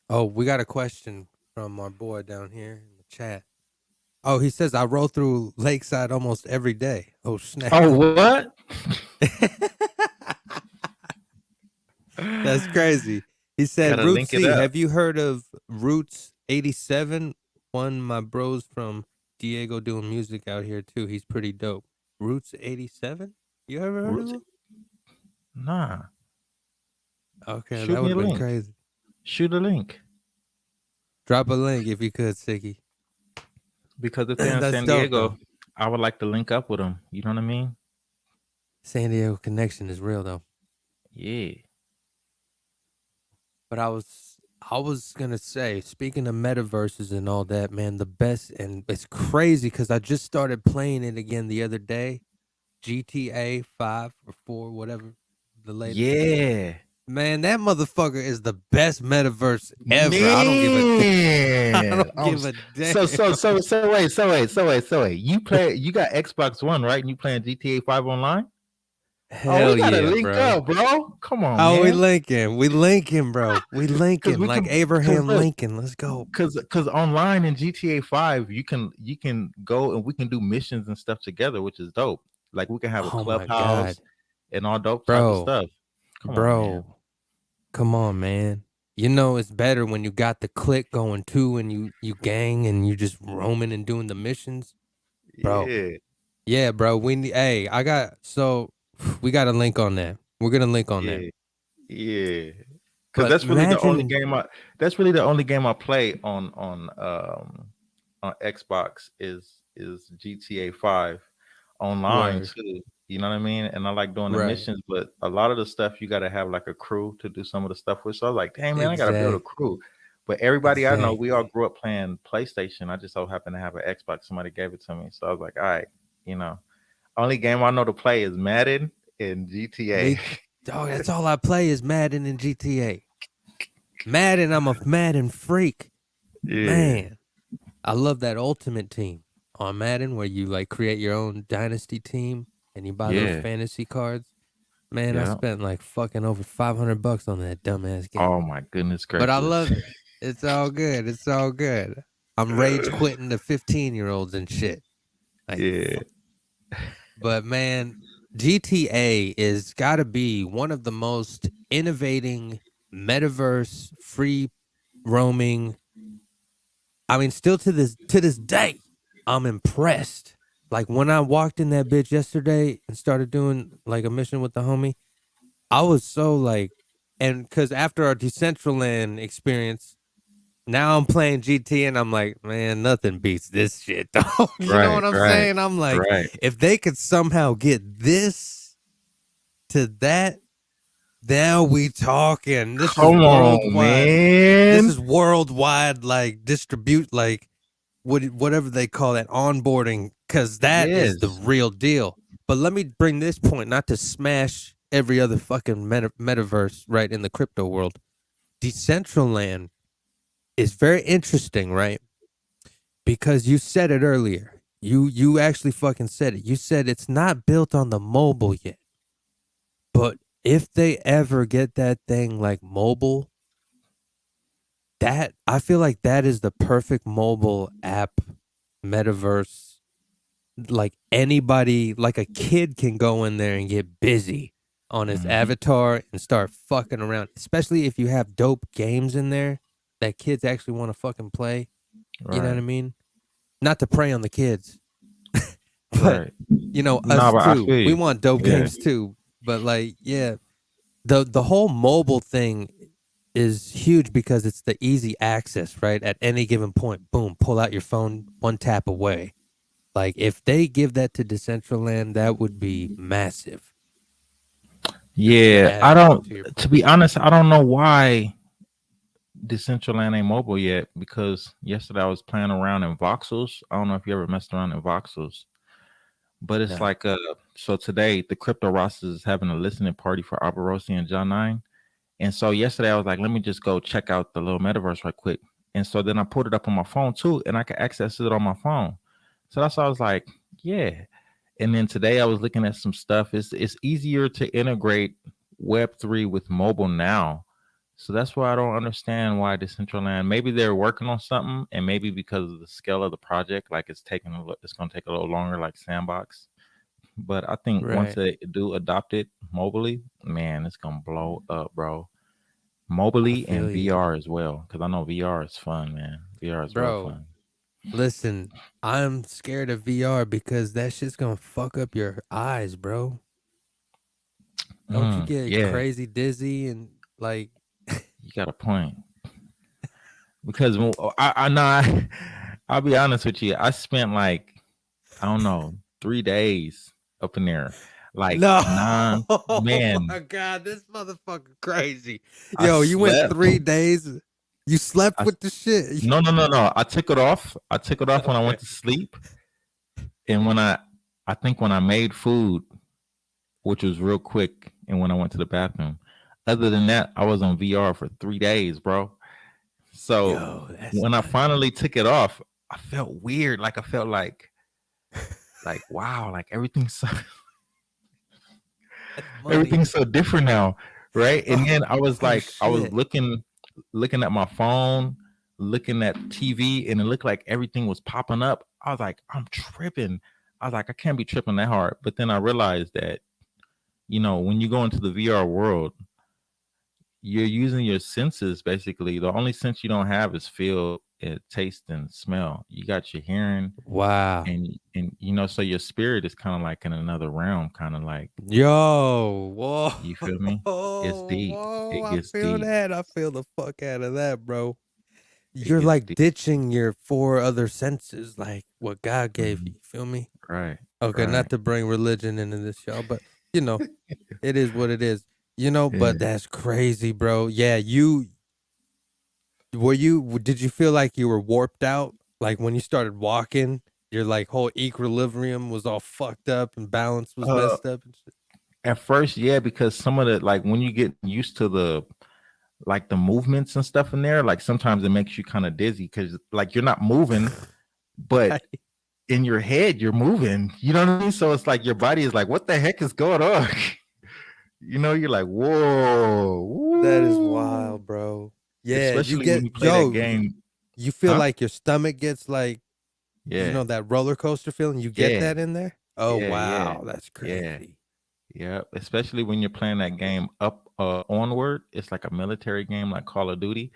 we got a question from our boy down here in the chat. Oh, he says I roll through Lakeside almost every day. Oh snap! Oh, what? That's crazy. He said, RootCee, have you heard of Roots 87? One of my bros from Diego doing music out here too. He's pretty dope. Roots 87? You ever heard of him? Nah. Okay, that would have been crazy. Shoot a link. Drop a link if you could, Siggy. Because if they're in San Diego, I would like to link up with them. You know what I mean? San Diego connection is real though. Yeah. But I was gonna say, speaking of metaverses and all that, man, the best, and it's crazy because I just started playing it again the other day. GTA 5 or 4, whatever the latest. Yeah. Man, that motherfucker is the best metaverse ever. Man. I don't give a damn. So wait. You got Xbox One, right? And you playing GTA 5 online? Hell we gotta yeah, link up, bro. Come on, man. we linking, bro. We linking like Abraham Lincoln. Let's go. Because online in GTA 5, you can go and we can do missions and stuff together, which is dope. Like we can have a clubhouse and all dope type of stuff. Come on, man. You know it's better when you got the clique going too, and you gang and you just roaming and doing the missions, bro. Yeah, bro. We got a link on that. We're gonna link on that. Yeah, because that's really the only game. That's really the only game I play on Xbox is GTA 5 online too. You know what I mean? And I like doing the missions, but a lot of the stuff you got to have like a crew to do some of the stuff with. So I was like, dang man, I got to build a crew. But everybody I know, we all grew up playing PlayStation. I just so happened to have an Xbox. Somebody gave it to me, so I was like, all right, only game I know to play is Madden and GTA. That's all I play is Madden and GTA. Madden, I'm a Madden freak. Yeah. Man, I love that Ultimate Team on Madden where you like create your own dynasty team and you buy those fantasy cards. Man, I spent like fucking over $500 on that dumbass game. Oh my goodness gracious. But I love it. It's all good. It's all good. I'm rage quitting the 15-year-olds and shit. Like, but man, GTA is got to be one of the most innovating metaverse free roaming. I mean, still to this day, I'm impressed. Like when I walked in that bitch yesterday and started doing like a mission with the homie, I was so like, and because after our Decentraland experience, now I'm playing GT and I'm like, man, nothing beats this shit, though. You know what I'm saying? I'm like, if they could somehow get this to that, now we talking. This is worldwide. Man. This is worldwide, like distribute, like whatever they call that onboarding, because that is the real deal. But let me bring this point, not to smash every other fucking metaverse right in the crypto world. Decentraland is very interesting, right? Because you said it earlier. You actually fucking said it. You said it's not built on the mobile yet. But if they ever get that thing like mobile, that I feel like that is the perfect mobile app metaverse. Like anybody, like a kid can go in there and get busy on his avatar and start fucking around, especially if you have dope games in there that kids actually want to fucking play. You know what I Right. mean? Not to prey on the kids, but Right. us No, but I too. feel We you. want dope Yeah. games too. But like, yeah, the whole mobile thing is huge because it's the easy access, right? At any given point, boom, pull out your phone, one tap away. Like if they give that to Decentraland, that would be massive. Yeah. I Massive don't. to your To point. be honest, I don't know why Decentraland ain't mobile yet. Because yesterday I was playing around in voxels. I don't know if you ever messed around in voxels, but it's No. like So today the Crypto Rosters is having a listening party for Operosi and John 9. And so yesterday I was like, let me just go check out the little metaverse right quick. And so then I pulled it up on my phone too, and I could access it on my phone. So that's why I was like, yeah. And then today I was looking at some stuff. It's easier to integrate Web3 with mobile now. So that's why I don't understand why Decentraland. Maybe they're working on something, and maybe because of the scale of the project, like it's going to take a little longer, like Sandbox. But I think once Right. they do adopt it mobily, man, it's gonna blow up, bro. I Mobily feel and you. VR as well, because I know VR is fun, man. VR is real Bro, fun. listen, I'm scared of VR because that shit's gonna fuck up your eyes, bro. Don't you get Yeah, crazy dizzy and like you got a point. Because I know I'll be honest with you. I spent like I don't know 3 days up in there, like no. nine. Oh Man, my god, this motherfucker crazy. I Yo, you went slept. 3 days. You slept I with the shit. no. I took it off. I took it off when I Okay. went to sleep, and I think when I made food, which was real quick, and when I went to the bathroom. Other than that, I was on VR for 3 days, bro. So Yo, that's when I nuts. finally took it off, I felt weird. Like I felt like wow, like That's money. everything's so different now, right? And then I was Oh like, I was shit. looking at my phone, looking at TV, and it looked like everything was popping up. I was like, I'm tripping. I was like, I can't be tripping that hard. But then I realized that, when you go into the VR world, you're using your senses basically. The only sense you don't have is feel, taste, and smell. You got your hearing, Wow. and so your spirit is kind of like in another realm, kind of like, Yo, whoa. you feel me? It's deep. Whoa, It I gets feel deep. that. I feel the fuck out of that, bro. It You're gets like deep. ditching your four other senses, like what God gave Mhm. you. Feel me? Right. Okay, not Right. to bring religion into this show, but you know, it is what it is. But Yeah. that's crazy, bro. Yeah, did you feel like you were warped out? Like when you started walking, your like whole equilibrium was all fucked up and balance was Uh, messed up and shit. at first, yeah, because some of the like when you get used to the movements and stuff in there, like sometimes it makes you kind of dizzy because like you're not moving, but Right. in your head you're moving. You know what I mean? So it's like your body is like, what the heck is going on? You're like, whoa, That is woo. wild, bro. Yeah, you Especially when get you play that yo, game, you feel huh? like your stomach gets like, Yeah, that roller coaster feeling. You get yeah, that in there? Oh yeah, wow, that's yeah. crazy. Yeah, especially when you're playing that game up onward. It's like a military game like Call of Duty,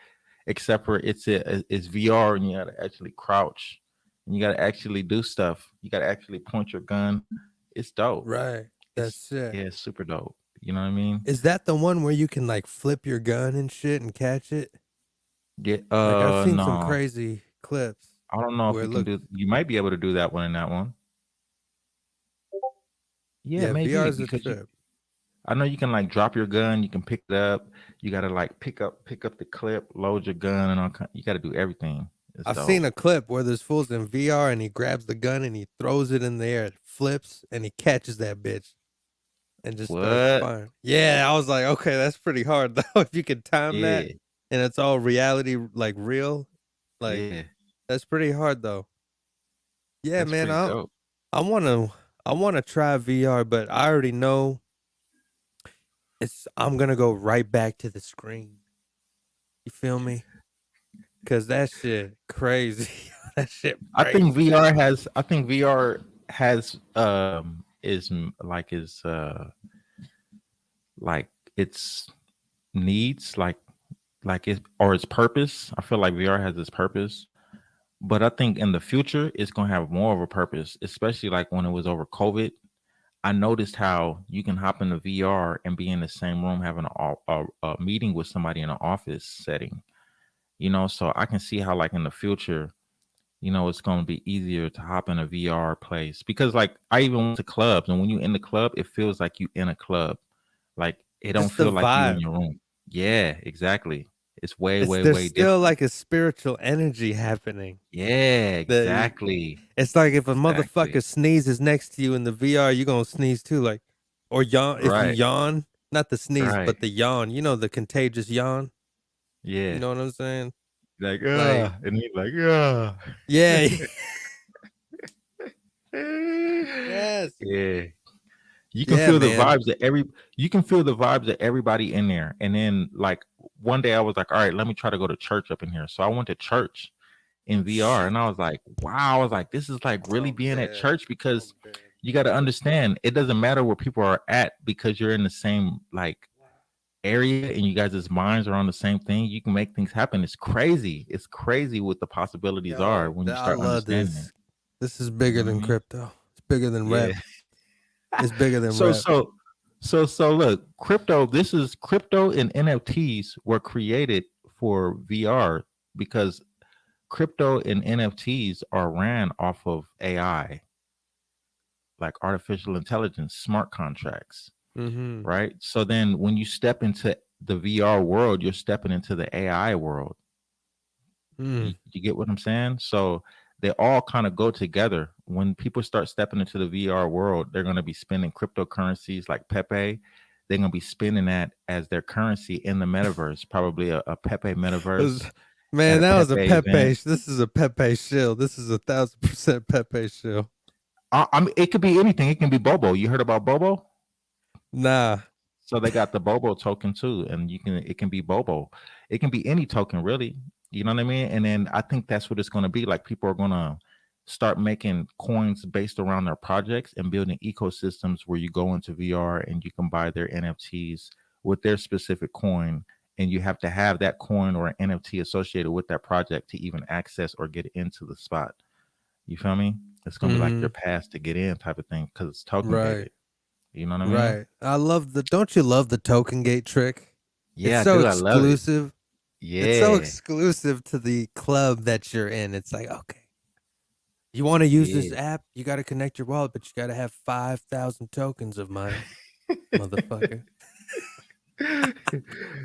except for it's VR and you gotta actually crouch and you gotta actually do stuff. You gotta actually point your gun. It's dope. Right. That's It's sick. Yeah, it's super dope. You know what I mean? Is that the one where you can like flip your gun and shit and catch it? Yeah. Like I've seen some No, crazy clips I don't know if where you it can look, do. You might be able to do that one in that one. Yeah, yeah, VR maybe is a because trip. I know you can like drop your gun. You can pick it up. You gotta like pick up the clip, load your gun, and you gotta do everything. It's I've seen dope. a clip where this fool's in VR and he grabs the gun and he throws it in the air, it flips and he catches that bitch and just starts What? firing. Yeah, I was like, okay, that's pretty hard though. If you can time that Yeah, and it's all reality, like real, like yeah. that's pretty hard though. Yeah, That's man, pretty I dope. I wanna I wanna try VR, but I already know I'm gonna go right back to the screen. You feel me? Cause that shit crazy. That shit crazy. I think VR has like its needs, like it or its purpose. I feel like VR has its purpose, But I think in the future, it's going to have more of a purpose, especially like when it was over COVID. I noticed how you can hop into VR and be in the same room having a meeting with somebody in an office setting, so I can see how like in the future, it's going to be easier to hop in a VR place because like I even went to clubs, and when you in the club, it feels like you in a club. Like it don't It's the feel like you in vibe. your room. Yeah, exactly. It's way, way, There's way still different. like a spiritual energy happening. Yeah, The exactly. It's like if a Exactly. motherfucker sneezes next to you in the VR, you gonna sneeze too, like, or yawn. If you Right. yawn, not the sneeze, Right. but the yawn. The contagious yawn. You Yeah. know what I'm saying? Like, Like, and he's like, yeah. yeah, yes, Yeah. You can yeah, feel the man. vibes you can feel the vibes of everybody in there. And then like one day I was like, all right, let me try to go to church up in here. So I went to church in VR and I was like, wow, I was like, this is like really I'm being at dead. church because I'm dead. you got to understand it doesn't matter where people are at because you're in the same like area and you guys' minds are on the same thing. You can make things happen. It's crazy. It's crazy what the possibilities are Yo, when you I start love understanding it. this. This is You bigger know what I than mean? crypto. It's bigger than Yeah. rep. It's bigger than So rep. so so look, crypto and NFTs were created for VR because crypto and NFTs are ran off of AI, like artificial intelligence, smart contracts, Mm-hmm. right? So then when you step into the VR world, you're stepping into the AI world. Mm. You get what I'm saying? So they all kind of go together. When people start stepping into the VR world, they're going to be spending cryptocurrencies like Pepe. They're going to be spending that as their currency in the metaverse, probably a Pepe metaverse at Man, a that was a Pepe Pepe. event. This is a Pepe shill. This is 1,000% Pepe shill. I mean, it could be anything. It can be Bobo. You heard about Bobo? Nah. So they got the Bobo token too, and it can be Bobo. It can be any token really. You know what I mean? And then I think that's what it's going to be. Like people are going to start making coins based around their projects and building ecosystems where you go into VR and you can buy their NFTs with their specific coin, and you have to have that coin or an NFT associated with that project to even access or get into the spot. You feel me? It's going to be like Mm-hmm. your pass to get in type of thing because it's token Right. gated. You know what I mean? Right. Don't you love the token gate trick? It's Yeah, I so do. I love it. exclusive. It's so Yeah. exclusive to the club that you're in. It's like, okay, you want to use this Yeah. app, you got to connect your wallet, but you got to have 5,000 tokens of mine, motherfucker.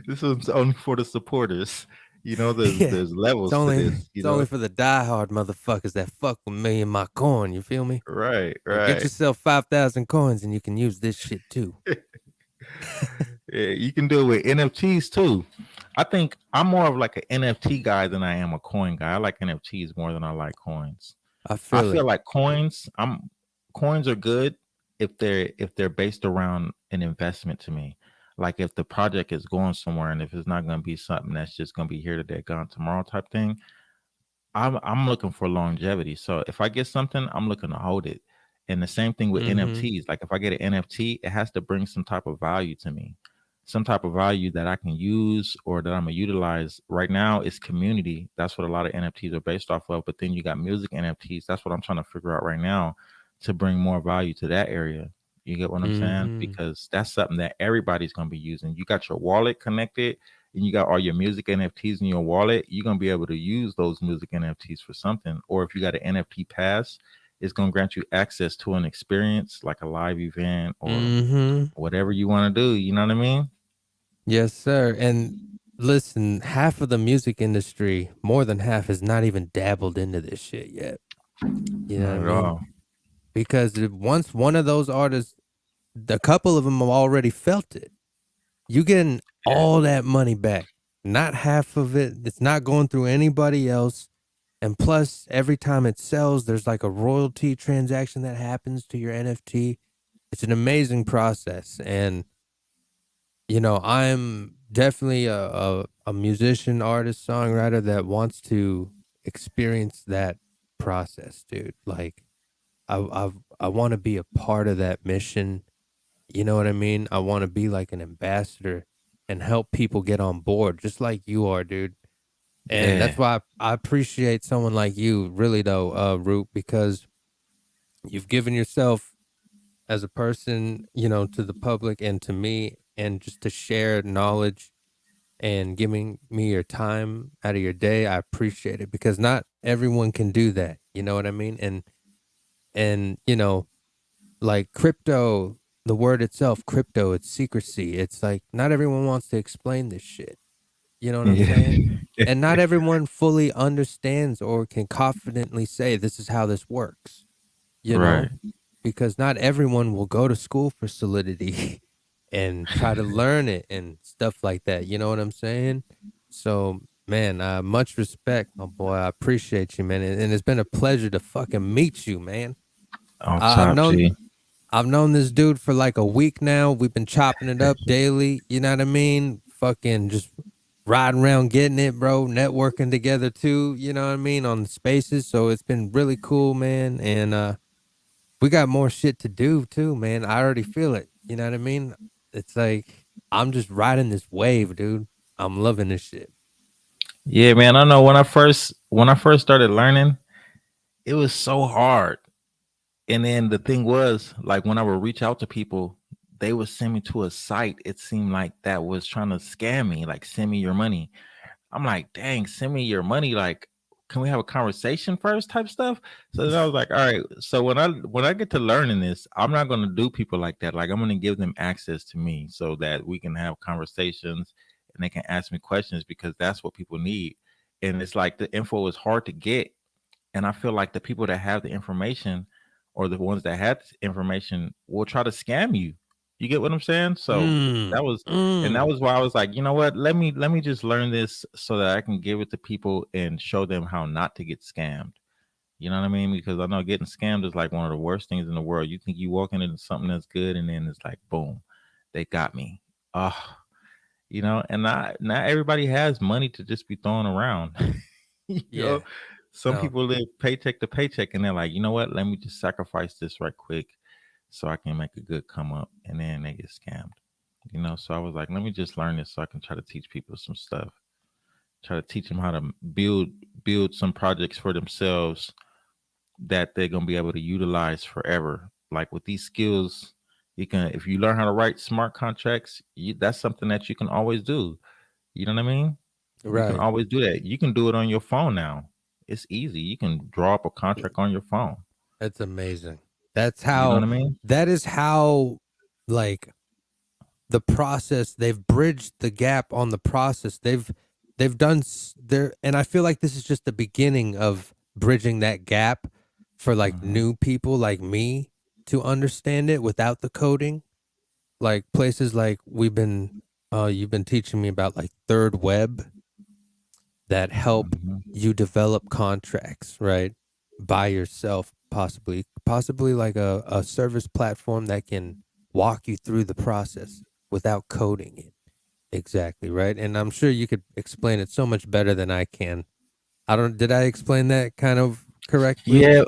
This one's only for the supporters. Yeah. There's levels to this, It's only for the diehard motherfuckers that fuck with me and my coin. You feel me? Right, So get right. yourself 5,000 coins and you can use this shit too. Yeah, you can do it with NFTs too. I think I'm more of like an NFT guy than I am a coin guy. I like NFTs more than I like coins. I I feel feel it. like coins are good if they're based around an investment to me. Like if the project is going somewhere and if it's not going to be something that's just going to be here today, gone tomorrow type thing, I'm looking for longevity. So if I get something, I'm looking to hold it. And the same thing with Mm-hmm. NFTs. Like if I get an NFT, it has to bring some type of value to me, some type of value that I can use or that I'm gonna utilize. Right now, it's community. That's what a lot of NFTs are based off of. But then you got music NFTs. That's what I'm trying to figure out right now to bring more value to that area. You get what I'm saying? Mm-hmm. Because that's something that everybody's gonna be using. You got your wallet connected and you got all your music NFTs in your wallet, you're gonna be able to use those music NFTs for something. Or if you got an NFT pass, it's gonna grant you access to an experience like a live event or Mm-hmm. whatever you want to do. You know what I mean? Yes, sir. And listen, half of the music industry, more than half, has not even dabbled into this shit yet. You know what Not I at mean? all. Because once one of those artists, a couple of them have already felt it. You getting Yeah. all that money back, not half of it. It's not going through anybody else. And plus, every time it sells, there's like a royalty transaction that happens to your NFT. It's an amazing process. And, I'm definitely a musician, artist, songwriter that wants to experience that process, dude. Like, I want to be a part of that mission. You know what I mean? I want to be like an ambassador and help people get on board, just like you are, dude. And that's why I appreciate someone like you, really though, Root, because you've given yourself as a person, you know, to the public and to me, and just to share knowledge and giving me your time out of your day. I appreciate it because not everyone can do that. You know what I mean? And you know, like crypto, the word itself, crypto, it's secrecy. It's like not everyone wants to explain this shit. You know what I'm saying? And not everyone fully understands or can confidently say this is how this works. You know? Because not everyone will go to school for Solidity and try to learn it and stuff like that. You know what I'm saying? So, man, much respect, my boy. I appreciate you, man. And it's been a pleasure to fucking meet you, man. I've known this dude for like a week now. We've been chopping it up daily. You know what I mean? Fucking just riding around getting it, bro. Networking together too. You know what I mean? On the spaces. So it's been really cool, man. And we got more shit to do too, man. I already feel it. You know what I mean? It's like I'm just riding this wave, dude. I'm loving this shit. Yeah, man. I know when I first started learning, it was so hard. And then the thing was, like, when I would reach out to people, they would send me to a site. It seemed like that was trying to scam me, like, send me your money. I'm like, dang, send me your money. Like, can we have a conversation first type stuff? So then I was like, all right. So when I get to learning this, I'm not going to do people like that. Like, I'm going to give them access to me so that we can have conversations and they can ask me questions because that's what people need. And it's like the info is hard to get. And I feel like the people that have the information or the ones that had information will try to scam you. You get what I'm saying? So that was why I was like, you know what? Let me just learn this so that I can give it to people and show them how not to get scammed. You know what I mean? Because I know getting scammed is like one of the worst things in the world. You think you walking into something that's good and then it's like, boom, they got me. Oh, you know, and not everybody has money to just be throwing around. You know, some people live paycheck to paycheck and they're like, you know what? Let me just sacrifice this right quick so I can make a good come up, and then they get scammed. You know, so I was like, let me just learn this so I can try to teach people some stuff. Try to teach them how to build some projects for themselves that they're gonna be able to utilize forever. Like with these skills, you can, if you learn how to write smart contracts, that's something that you can always do. You know what I mean? Right. You can always do that. You can do it on your phone now. It's easy. You can draw up a contract on your phone. That's amazing. That's how, you know what I mean? That is how, like, the process, they've bridged the gap on the process. They've done there. And I feel like this is just the beginning of bridging that gap for like new people like me to understand it without the coding. Like places like you've been teaching me about like Third Web that help you develop contracts, right? By yourself, possibly like a service platform that can walk you through the process without coding it. Exactly, right? And I'm sure you could explain it so much better than I can. Did I explain that kind of correctly? Yeah,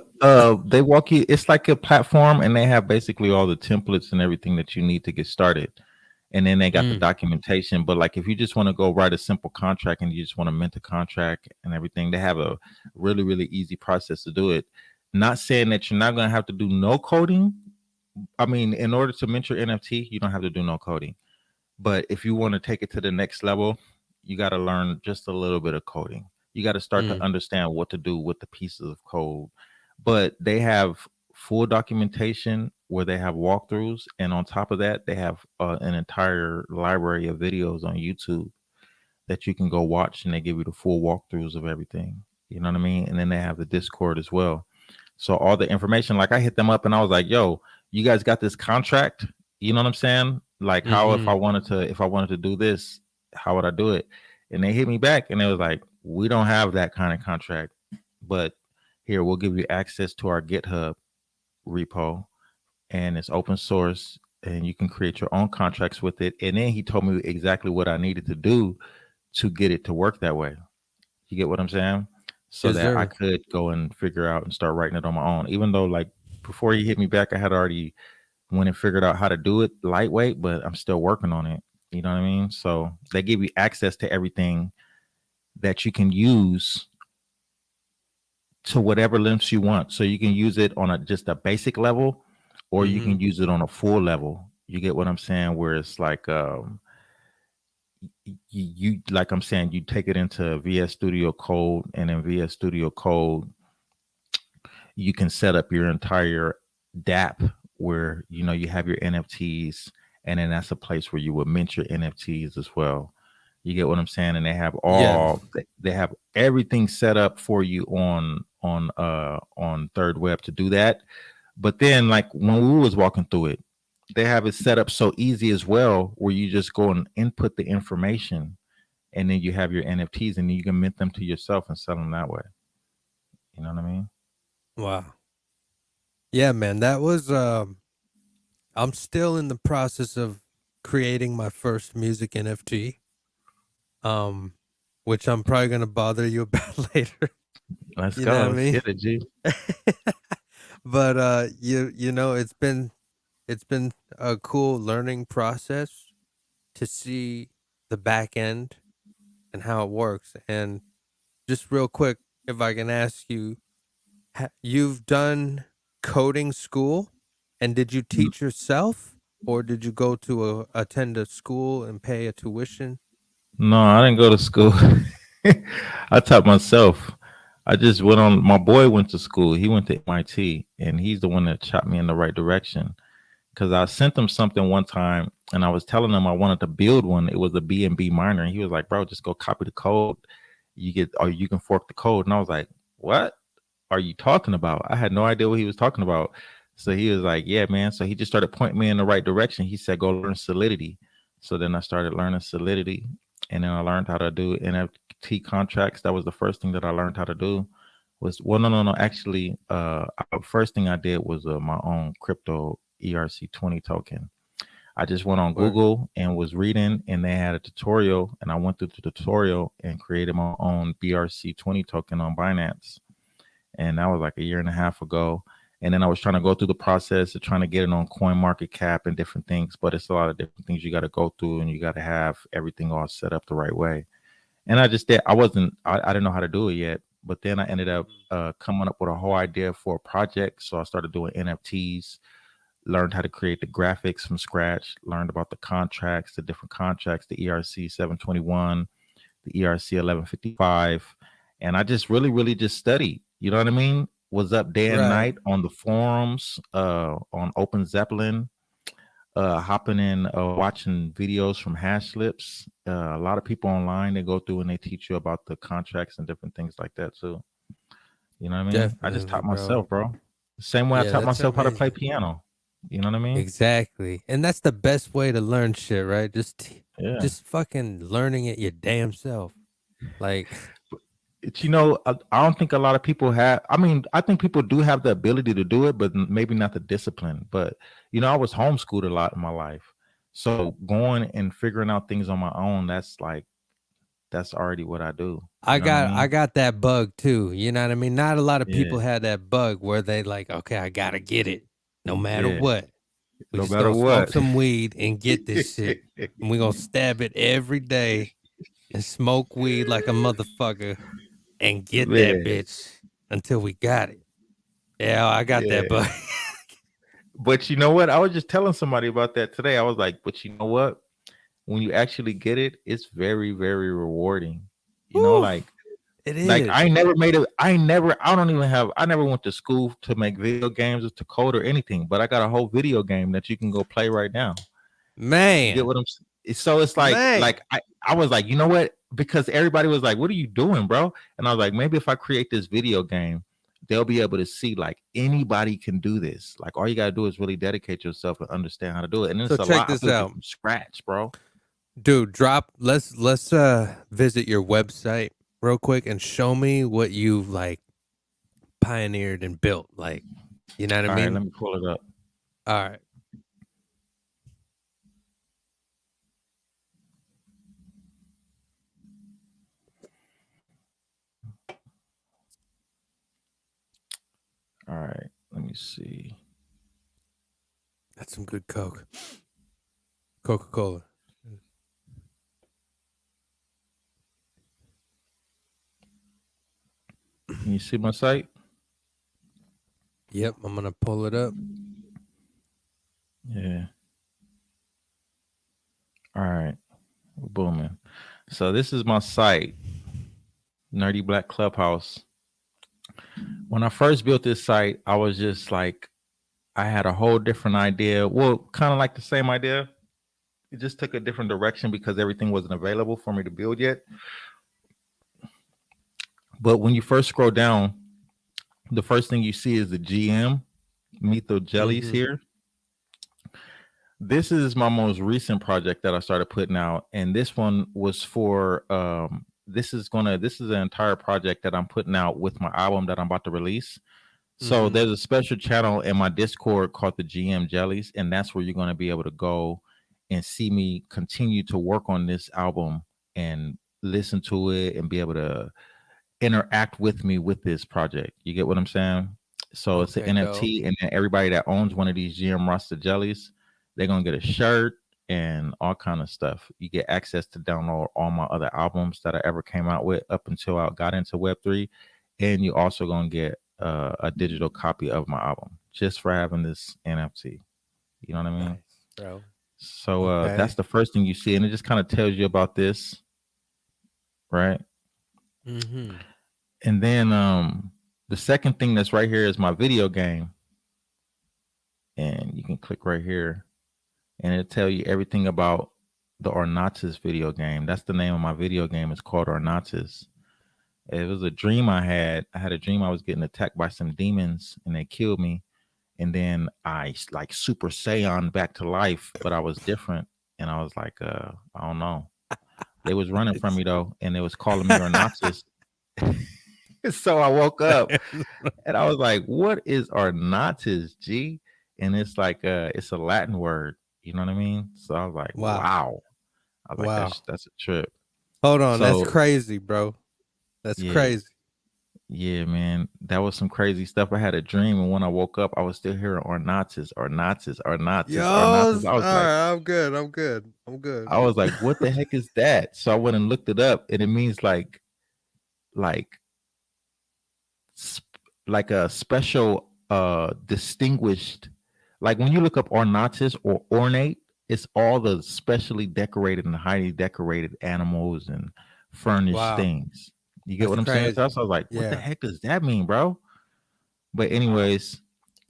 they walk you, it's like a platform and they have basically all the templates and everything that you need to get started. And then they got the documentation. But like if you just want to go write a simple contract and you just want to mint a contract and everything, they have a really, really easy process to do it. Not saying that you're not going to have to do no coding. I mean, in order to mint your NFT, you don't have to do no coding. But if you want to take it to the next level, you got to learn just a little bit of coding. You got to start to understand what to do with the pieces of code. But they have full documentation where they have walkthroughs. And on top of that, they have an entire library of videos on YouTube that you can go watch, and they give you the full walkthroughs of everything. You know what I mean? And then they have the Discord as well. So all the information, like I hit them up and I was like, yo, you guys got this contract? You know what I'm saying? Like how if I wanted to do this, how would I do it? And they hit me back and they was like, we don't have that kind of contract, but here we'll give you access to our GitHub repo, and it's open source and you can create your own contracts with it. And then he told me exactly what I needed to do to get it to work that way. You get what I'm saying? So that I could go and figure out and start writing it on my own. Even though like before he hit me back, I had already went and figured out how to do it lightweight, but I'm still working on it. You know what I mean? So they give you access to everything that you can use to whatever lengths you want. So you can use it on just a basic level, or you can use it on a full level. You get what I'm saying? Where it's like you like I'm saying, you take it into VS Studio Code, and in VS Studio Code you can set up your entire DApp where you have your NFTs, and then that's a place where you would mint your NFTs as well. You get what I'm saying? And they have they have everything set up for you on Third Web to do that. But then, like when we was walking through it, they have it set up so easy as well, where you just go and input the information, and then you have your NFTs, and then you can mint them to yourself and sell them that way. You know what I mean? Wow. Yeah, man, that was I'm still in the process of creating my first music NFT. Which I'm probably gonna bother you about later. Let's You go. know what I Let's mean? get it, G. But you know, it's been a cool learning process to see the back end and how it works. And just real quick, if I can ask you, you've done coding school, and did you teach yourself, or did you go to attend a school and pay a tuition? No, I didn't go to school. I taught myself. I just went on. My boy went to school. He went to MIT, and he's the one that shot me in the right direction. Because I sent him something one time, and I was telling him I wanted to build one. It was a B&B miner, and he was like, "Bro, just go copy the code. Or you can fork the code." And I was like, "What are you talking about?" I had no idea what he was talking about. So he was like, "Yeah, man." So he just started pointing me in the right direction. He said, "Go learn Solidity." So then I started learning Solidity, and then I learned how to do NFT contracts. That was the first thing that I learned how to do. No. Actually, first thing I did was my own crypto ERC20 token. I just went on Google and was reading, and they had a tutorial, and I went through the tutorial and created my own BRC20 token on Binance. And that was like a year and a half ago. And then I was trying to go through the process of trying to get it on Coin Market Cap and different things, but it's a lot of different things you got to go through, and you got to have everything all set up the right way. And I just did. I didn't know how to do it yet, but then I ended up coming up with a whole idea for a project. So I started doing NFTs, learned how to create the graphics from scratch, learned about the contracts, the different contracts, the ERC 721, the ERC 1155. And I just really just studied. You know what I mean? Was up day and night on the forums, on Open Zeppelin, hopping in, watching videos from Hash Slips. A lot of people online, they go through and they teach you about the contracts and different things like that too. You know what I mean? Definitely, I just taught bro. myself, bro. Same way I taught myself how to play piano. You know what I mean? Exactly. And that's the best way to learn shit, right? Just fucking learning it your damn self. Like, I don't think a lot of people have. I mean, I think people do have the ability to do it, but maybe not the discipline. But I was homeschooled a lot in my life, so going and figuring out things on my own, that's already what I do. I got that bug too. You know what I mean? Not a lot of people had that bug where they like, okay, I gotta get it no matter what. We just gonna smoke some weed and get this shit, and we gonna stab it every day and smoke weed like a motherfucker and get that bitch until we got it. Yeah, I got that bug. But you know what? I was just telling somebody about that today. I was like, but you know what? When you actually get it, it's very, very rewarding. You know, like it is. Like I never made it. I never went to school to make video games or to code or anything, but I got a whole video game that you can go play right now. Man. You get what I'm saying? So it's like, I was like, you know what? Because everybody was like, what are you doing, bro? And I was like, maybe if I create this video game, they'll be able to see like anybody can do this. Like all you gotta do is really dedicate yourself and understand how to do it. And then it's a check lot this out from scratch, bro. Dude, let's visit your website real quick and show me what you've like pioneered and built. Like, you know what I mean? All right, let me pull it up. All right. All right, let me see. That's some good Coke. Coca-Cola. Can you see my site? Yep, I'm gonna pull it up. Yeah. All right. We're booming. So this is my site, Nerdy Black Clubhouse. When I first built this site, I was just like, I had a whole different idea. Well, kind of like the same idea. It just took a different direction because everything wasn't available for me to build yet. But when you first scroll down, the first thing you see is the GM, Meet the Jellies here. This is my most recent project that I started putting out. And this one was for, this is an entire project that I'm putting out with my album that I'm about to release. So there's a special channel in my Discord called the GM Jellies, and that's where you're going to be able to go and see me continue to work on this album and listen to it and be able to interact with me with this project. You get what I'm saying? So it's an NFT, and then everybody that owns one of these GM Rasta Jellies, they're going to get a shirt and all kind of stuff. You get access to download all my other albums that I ever came out with up until I got into Web3, and you also going to get a digital copy of my album just for having this NFT. You know what I mean? Nice, bro. So that's the first thing you see, and it just kind of tells you about this, right? And then the second thing that's right here is my video game, and you can click right here, and it'll tell you everything about the RUGZ video game. That's the name of my video game. It's called RUGZ. It was a dream I had. I had a dream I was getting attacked by some demons and they killed me. And then I like Super Saiyan back to life, but I was different. And I was like, I don't know. They was running from me though, and they was calling me RUGZ. So I woke up and I was like, what is RUGZ, G? And it's like it's a Latin word. You know what I mean? So I was like, wow. I was like, that's a trip. Hold on, that's crazy, bro. That's crazy. Yeah, man. That was some crazy stuff. I had a dream, and when I woke up, I was still hearing RUGZ. Yo, I was all like, right, I'm good. I was like, what the heck is that? So I went and looked it up, and it means like a special, distinguished. Like when you look up RUGZ or ornate, it's all the specially decorated and highly decorated animals and furnished things. You get what I'm saying? So I was like, what the heck does that mean, bro? But anyways,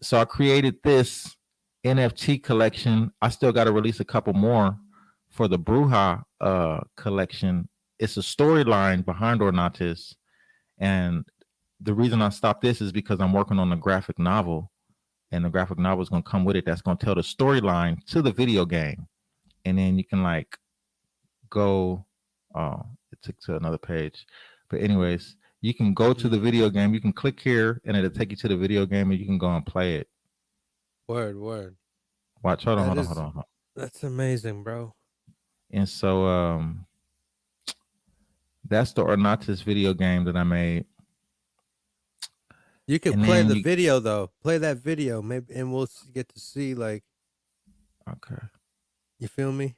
so I created this NFT collection. I still got to release a couple more for the Bruja collection. It's a storyline behind RUGZ. And the reason I stopped this is because I'm working on a graphic novel. And the graphic novel is going to come with it. That's going to tell the storyline to the video game. And then you can like go, it took to another page. But anyways, you can go to the video game. You can click here and it'll take you to the video game and you can go and play it. Word. Watch, hold on. That's amazing, bro. And so that's the RUGZ video game that I made. You can play the video though. Play that video, maybe, and we'll get to see like. Okay. You feel me?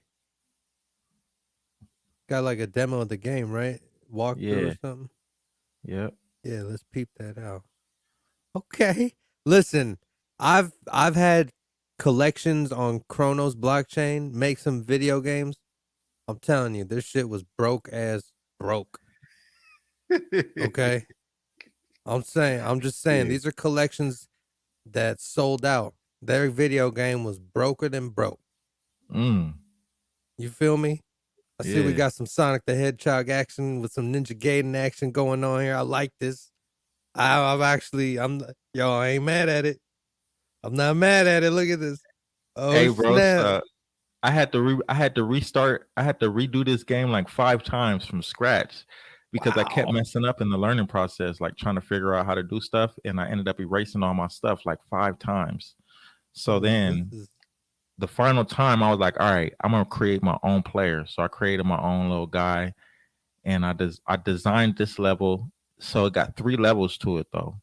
Got like a demo of the game, right? Walkthrough or something. Yep. Yeah, let's peep that out. Okay. Listen, I've had collections on Chronos blockchain, make some video games. I'm telling you, this shit was broke. Okay. I'm just saying, these are collections that sold out. Their video game was broker than broke. You feel me? I see we got some Sonic the Hedgehog action with some Ninja Gaiden action going on here. I like this. I ain't mad at it. I'm not mad at it. Look at this. Oh, hey, bro, snap. I had to restart. I had to redo this game like 5 times from scratch because I kept messing up in the learning process, like trying to figure out how to do stuff. And I ended up erasing all my stuff like 5 times. So then the final time I was like, all right, I'm going to create my own player. So I created my own little guy and I designed this level. So it got 3 levels to it though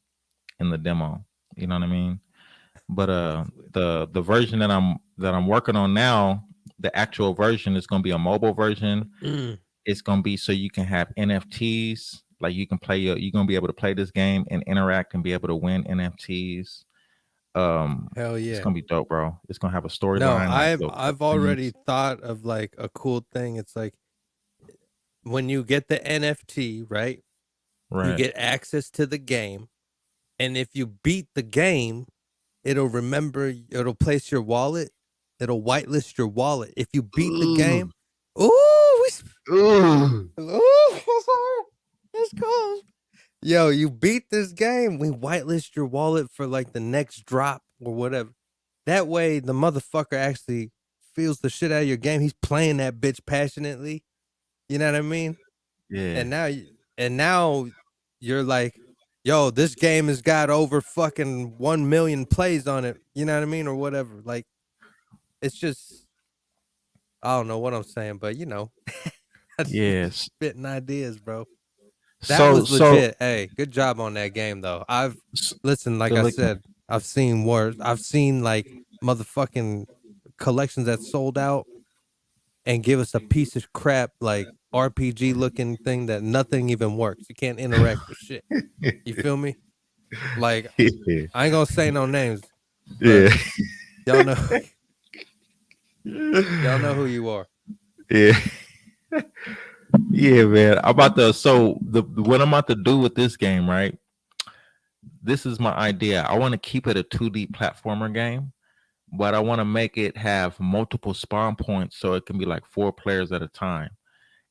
in the demo. You know what I mean? But the version that I'm working on now, the actual version is going to be a mobile version. It's going to be so you can have NFTs Like you can play you're gonna be able to play this game and interact and be able to win NFTs. Hell It's yeah. gonna be dope, bro. It's gonna have a No, storyline, like I've already thought of like a cool thing. It's like when you get the NFT, right? You right. get access to the game, and if you beat the game, it'll place your wallet, it'll whitelist your wallet. If you beat the game, ooh, Ooh. ooh, it's cold. Yo, you beat this game, we whitelist your wallet for like the next drop or whatever. That way, the motherfucker actually feels the shit out of your game. He's playing that bitch passionately. You know what I mean? Yeah. And now you're like, yo, this game has got over fucking 1 million plays on it. You know what I mean, or whatever. Like, it's just, I don't know what I'm saying, but you know, I just be Yes. spitting ideas, bro. That So was legit. Hey, good job on that game, though. Listen, like good I looking. said, I've seen worse. I've seen like motherfucking collections that sold out and give us a piece of crap like RPG looking thing that nothing even works. You can't interact with shit. You feel me? Like, Yeah. I ain't gonna say no names, Yeah. but y'all know y'all know who you are. Yeah. Yeah, man. I'm about to what I'm about to do with this game, right? This is my idea. I want to keep it a 2D platformer game, but I want to make it have multiple spawn points so it can be like 4 players at a time.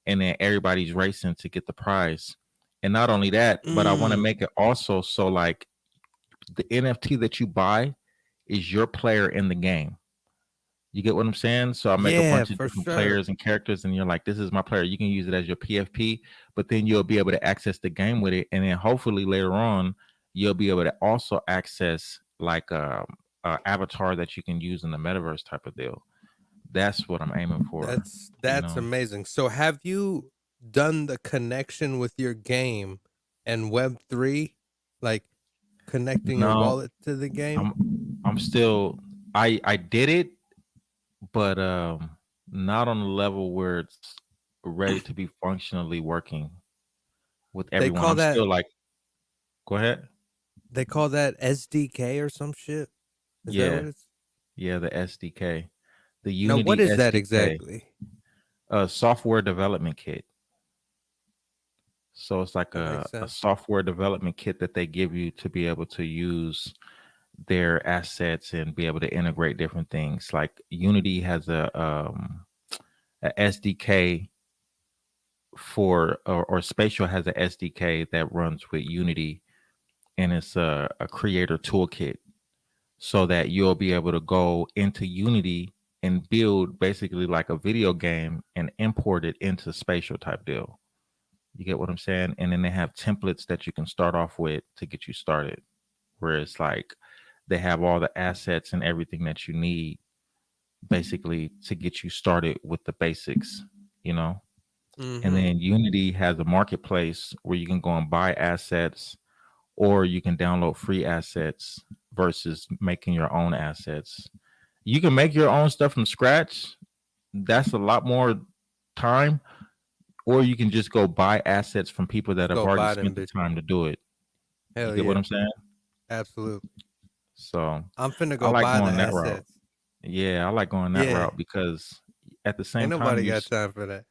And then everybody's racing to get the prize. And not only that, but I want to make it also so like the NFT that you buy is your player in the game. You get what I'm saying? So I make a Yeah, bunch of for different sure. players and characters, and you're like, this is my player. You can use it as your PFP, but then you'll be able to access the game with it. And then hopefully later on, you'll be able to also access like a avatar that you can use in the metaverse type of deal. That's what I'm aiming for. That's amazing. So have you done the connection with your game and Web3, like connecting your No, wallet to the game? I'm still I did it, but not on the level where it's ready to be functionally working with They everyone. call I'm that still like, go ahead. they call that SDK or some shit. Is that what Yeah, it's? yeah, the SDK, the Now, what Unity is that SDK, exactly? software development kit. So it's like That makes a sense. software development kit that they give you to be able to use their assets and be able to integrate different things. Like Unity has a SDK or Spatial has a SDK that runs with Unity, and it's a creator toolkit so that you'll be able to go into Unity and build basically like a video game and import it into Spatial type deal. You get what I'm saying? And then they have templates that you can start off with to get you started, where it's like they have all the assets and everything that you need basically to get you started with the basics, you know? And then Unity has a marketplace where you can go and buy assets or you can download free assets versus making your own assets. You can make your own stuff from scratch. That's a lot more time. Or you can just go buy assets from people that have Go already buy them, spent the bitch. time to do it. You Hell get what yeah, I'm saying? absolutely. So I'm finna I go like buy the going that route. assets. Yeah, I like going that Yeah, route because at the ain't same time nobody got time for that.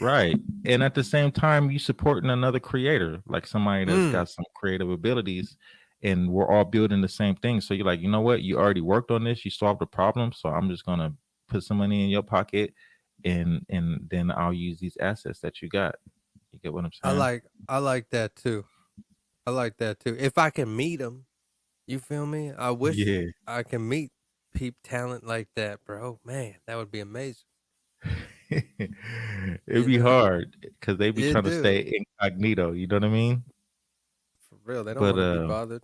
right. And at the same time, you supporting another creator, like somebody that's got some creative abilities, and we're all building the same thing. So you're like, you know what? You already worked on this, you solved the problem. So I'm just gonna put some money in your pocket and then I'll use these assets that you got. You get what I'm saying? I like that too. I like that too. If I can meet them, you feel me? I wish Yeah. I can meet talent like that, bro. Man, that would be amazing. It'd You be know, hard because they be it trying to do stay incognito, you know what I mean? for real. They don't But want to be bothered.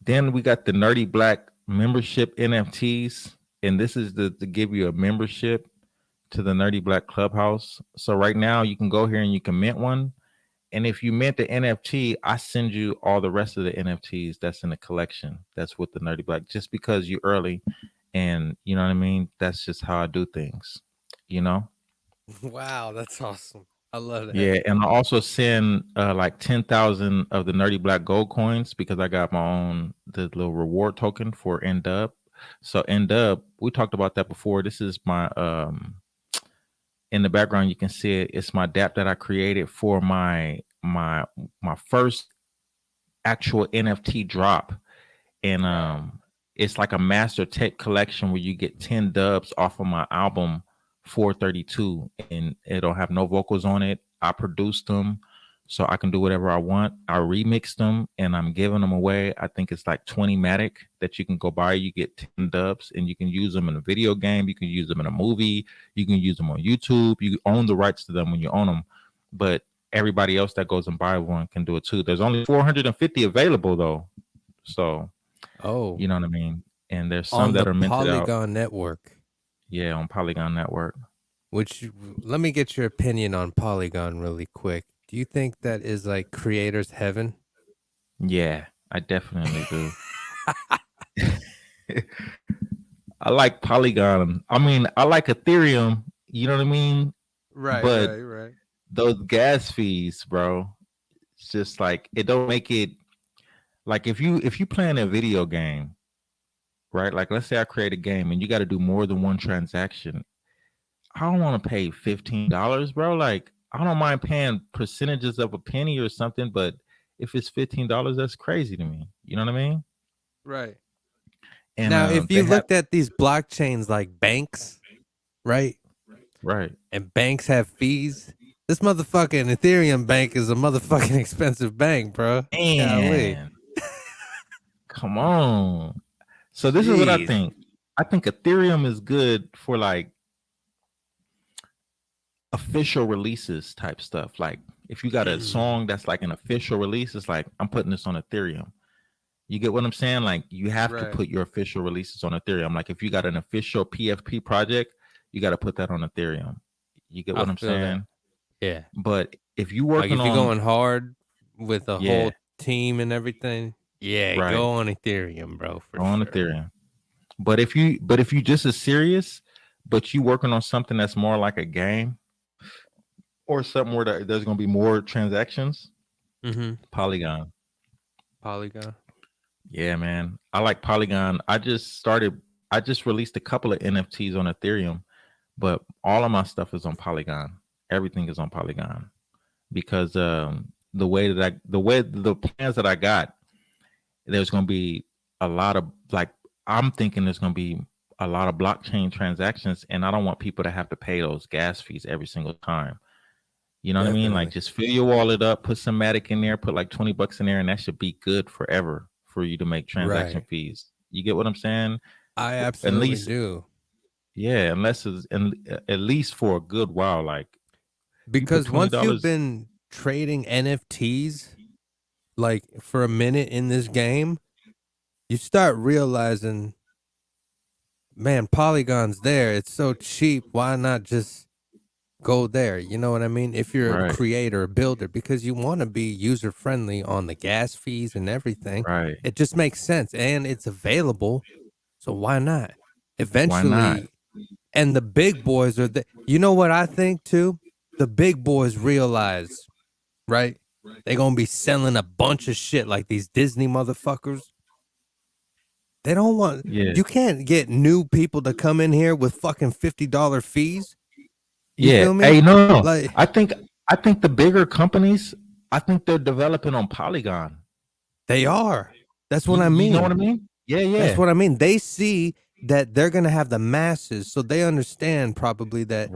then we got the Nerdy Black membership NFTs, and this is to give you a membership to the Nerdy Black Clubhouse. So right now you can go here and you can mint one. And if you mint the NFT, I send you all the rest of the NFTs that's in the collection. That's with the Nerdy Black, just because you early, and you know what I mean. That's just how I do things, you know. Wow, that's awesome. I love that. Yeah, and I also send like 10,000 of the Nerdy Black Gold coins because I got my own the little reward token for NDub. So NDub, we talked about that before. This is my in the background you can see it. It's my DApp that I created for my first actual NFT drop. And it's like a master tech collection where you get 10 dubs off of my album 432, and it'll have no vocals on it. I produced them so I can do whatever I want. I remixed them and I'm giving them away. I think it's like 20 Matic that you can go buy. You get 10 dubs and you can use them in a video game. You can use them in a movie. You can use them on YouTube. You own the rights to them when you own them. But everybody else that goes and buy one can do it too. There's only 450 available though. So, you know what I mean? And there's some that are minted out. Polygon Network. Yeah, on Polygon Network. Which, let me get your opinion on Polygon really quick. Do you think that is like creators' heaven? Yeah, I definitely do. I like Polygon. I mean, I like Ethereum. You know what I mean? Right, but right. Those gas fees, bro. It's just like it don't make it like if you playing a video game, right? Like let's say I create a game and you got to do more than one transaction. I don't want to pay $15, bro. Like I don't mind paying percentages of a penny or something, but if it's $15, that's crazy to me. You know what I mean? Right. And now, if you looked at these blockchains like banks, right? Right. And banks have fees. This motherfucking Ethereum bank is a motherfucking expensive bank, bro. Man. Come on. So this is what I think. I think Ethereum is good for like official releases type stuff. Like if you got a song that's like an official release, it's like I'm putting this on Ethereum. You get what I'm saying? Like you have to put your official releases on Ethereum. Like if you got an official PFP project, you got to put that on Ethereum. You get what I'm saying? Yeah. But if you working like if you're going hard with a whole team and everything, go on Ethereum, bro. Go on Ethereum. But if you just as serious, but you working on something that's more like a game or something where there's gonna be more transactions, Polygon. Yeah, man. I like Polygon. I just released a couple of NFTs on Ethereum, but all of my stuff is on Polygon. Everything is on Polygon because the plans that I got, there's going to be a lot of I'm thinking there's going to be a lot of blockchain transactions, and I don't want people to have to pay those gas fees every single time. You know what I mean? Like just fill your wallet up, put some Matic in there, put like $20 in there, and that should be good forever for you to make transaction fees. You get what I'm saying? I absolutely do. Yeah, unless it's at least for a good while, like because once you've been trading NFTs like for a minute in this game, you start realizing, man, Polygon's there. It's so cheap. Why not just go there? You know what I mean? If you're a creator, a builder, because you want to be user friendly on the gas fees and everything. Right. It just makes sense, and it's available. So why not? Eventually, why not? And the big boys are the. You know what I think too? The big boys realize, right? They're gonna be selling a bunch of shit like these Disney motherfuckers. They don't want. You can't get new people to come in here with fucking $50 fees. You feel me? Hey, no. Like, I think the bigger companies, I think they're developing on Polygon. They are. That's what I mean. You know what I mean? Yeah. That's what I mean. They see that they're gonna have the masses, so they understand probably that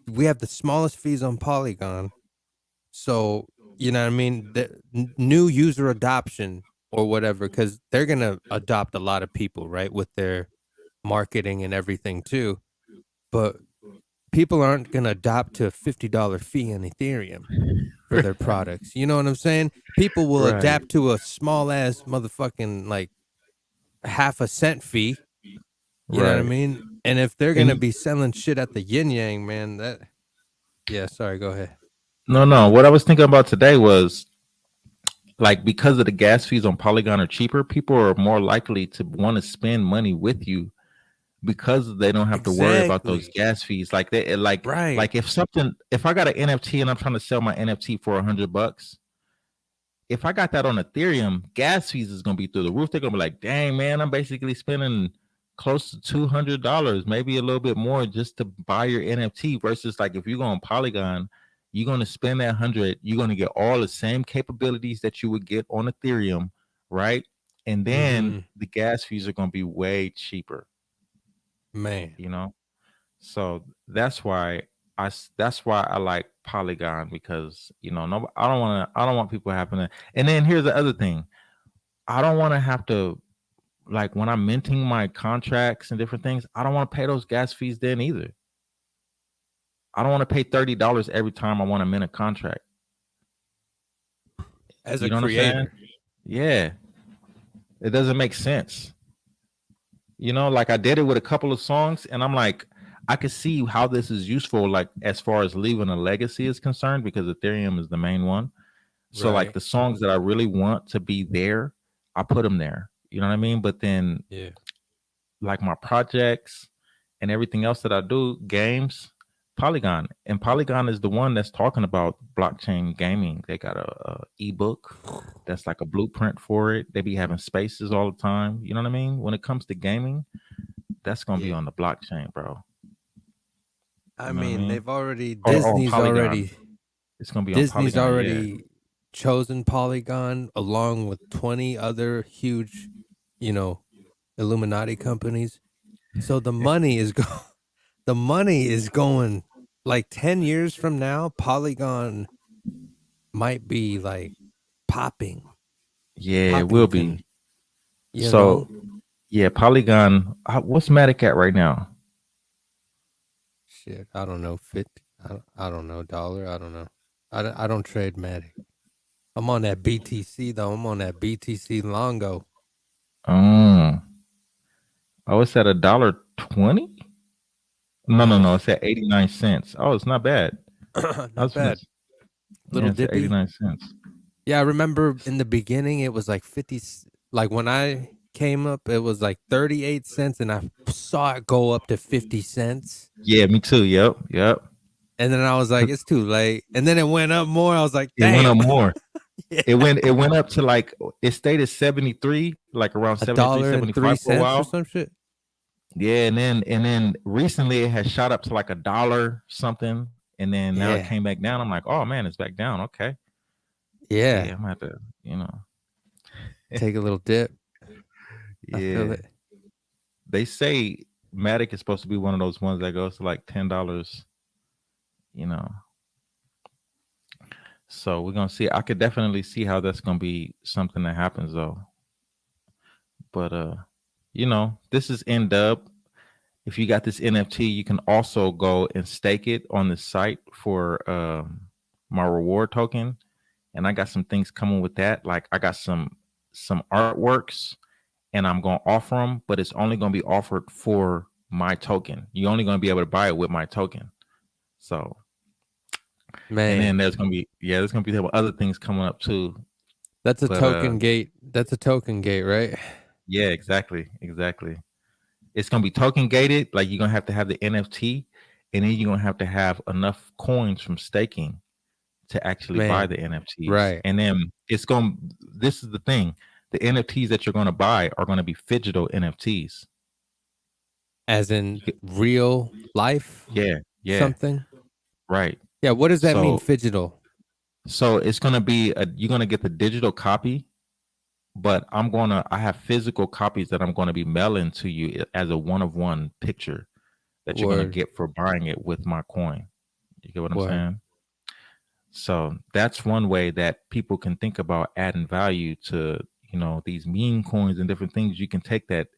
we have the smallest fees on Polygon. So you know what I mean? The new user adoption or whatever, because they're gonna adopt a lot of people, right, with their marketing and everything too. But people aren't gonna adopt to a $50 fee on Ethereum for their products. You know what I'm saying? People will adapt to a small ass motherfucking like half a cent fee. You know what I mean? And if they're gonna be selling shit at the yin yang, man, sorry, go ahead. No. What I was thinking about today was like because of the gas fees on Polygon are cheaper, people are more likely to want to spend money with you because they don't have to worry about those gas fees. Like right. if I got an NFT and I'm trying to sell my NFT for $100, if I got that on Ethereum, gas fees is gonna be through the roof. They're gonna be like, dang man, I'm basically spending close to $200, maybe a little bit more just to buy your NFT. Versus like if you go on Polygon, you're gonna spend that 100, you're gonna get all the same capabilities that you would get on Ethereum, right? And then the gas fees are gonna be way cheaper. Man. You know, so that's why I like Polygon, because I don't want people having to. And then here's the other thing, I don't want to have to, like when I'm minting my contracts and different things, I don't want to pay those gas fees then either. I don't want to pay $30 every time I want to mint a contract. As a creator, yeah, it doesn't make sense. Like I did it with a couple of songs, and I'm like, I could see how this is useful, like as far as leaving a legacy is concerned, because Ethereum is the main one. So like the songs that I really want to be there, I put them there. You know what I mean? But then, like my projects and everything else that I do, games, Polygon, and Polygon is the one that's talking about blockchain gaming. They got a ebook that's like a blueprint for it. They be having spaces all the time. You know what I mean? When it comes to gaming, that's gonna be on the blockchain, bro. I mean, they've already Disney's already. It's gonna be Disney's on Polygon, already chosen Polygon along with 20 other huge, Illuminati companies. So the money is going like 10 years from now. Polygon might be like popping. Yeah, it will be. So, yeah, Polygon. What's Matic at right now? Shit, I don't know. I don't know. $1. I don't know. I don't trade Matic. I'm on that BTC though. I'm on that BTC Longo. Oh, it's at $1.20. No. It's at 89 cents. Oh, it's not bad. Not bad. Little dippy. 89 cents. Yeah, I remember in the beginning it was like 50. Like when I came up, it was like 38 cents, and I saw it go up to 50 cents. Yeah, me too. Yep. And then I was like, it's too late. And then it went up more. I was like, damn. It went up more. It went up to like, it stayed at 73, like around 73, 75 for a while. Or some shit. Yeah, and then recently it has shot up to like $1 something, and then now it came back down. I'm like, oh man, it's back down. Okay. Yeah. I'm gonna have to, take a little dip. I feel it. They say Matic is supposed to be one of those ones that goes to like $10. So we're gonna see. I could definitely see how that's gonna be something that happens though. But this is NDub. If you got this NFT, you can also go and stake it on the site for my reward token. And I got some things coming with that. Like I got some artworks, and I'm gonna offer them, but it's only gonna be offered for my token. You're only gonna be able to buy it with my token. So, man, and then there's gonna be other things coming up too. That's a token gate. That's a token gate, right? Yeah, exactly. It's gonna be token gated. Like you're gonna have to have the NFT, and then you're gonna have to have enough coins from staking to actually buy the NFTs. Right. And then this is the thing. The NFTs that you're gonna buy are gonna be phygital NFTs. As in real life? Yeah. Something? Right. Yeah, what does that mean, phygital? So it's gonna be you're gonna get the digital copy, but I have physical copies that I'm gonna be mailing to you as a one-of-one picture that you're gonna get for buying it with my coin. You get what I'm saying? So that's one way that people can think about adding value to, these meme coins and different things. You can take that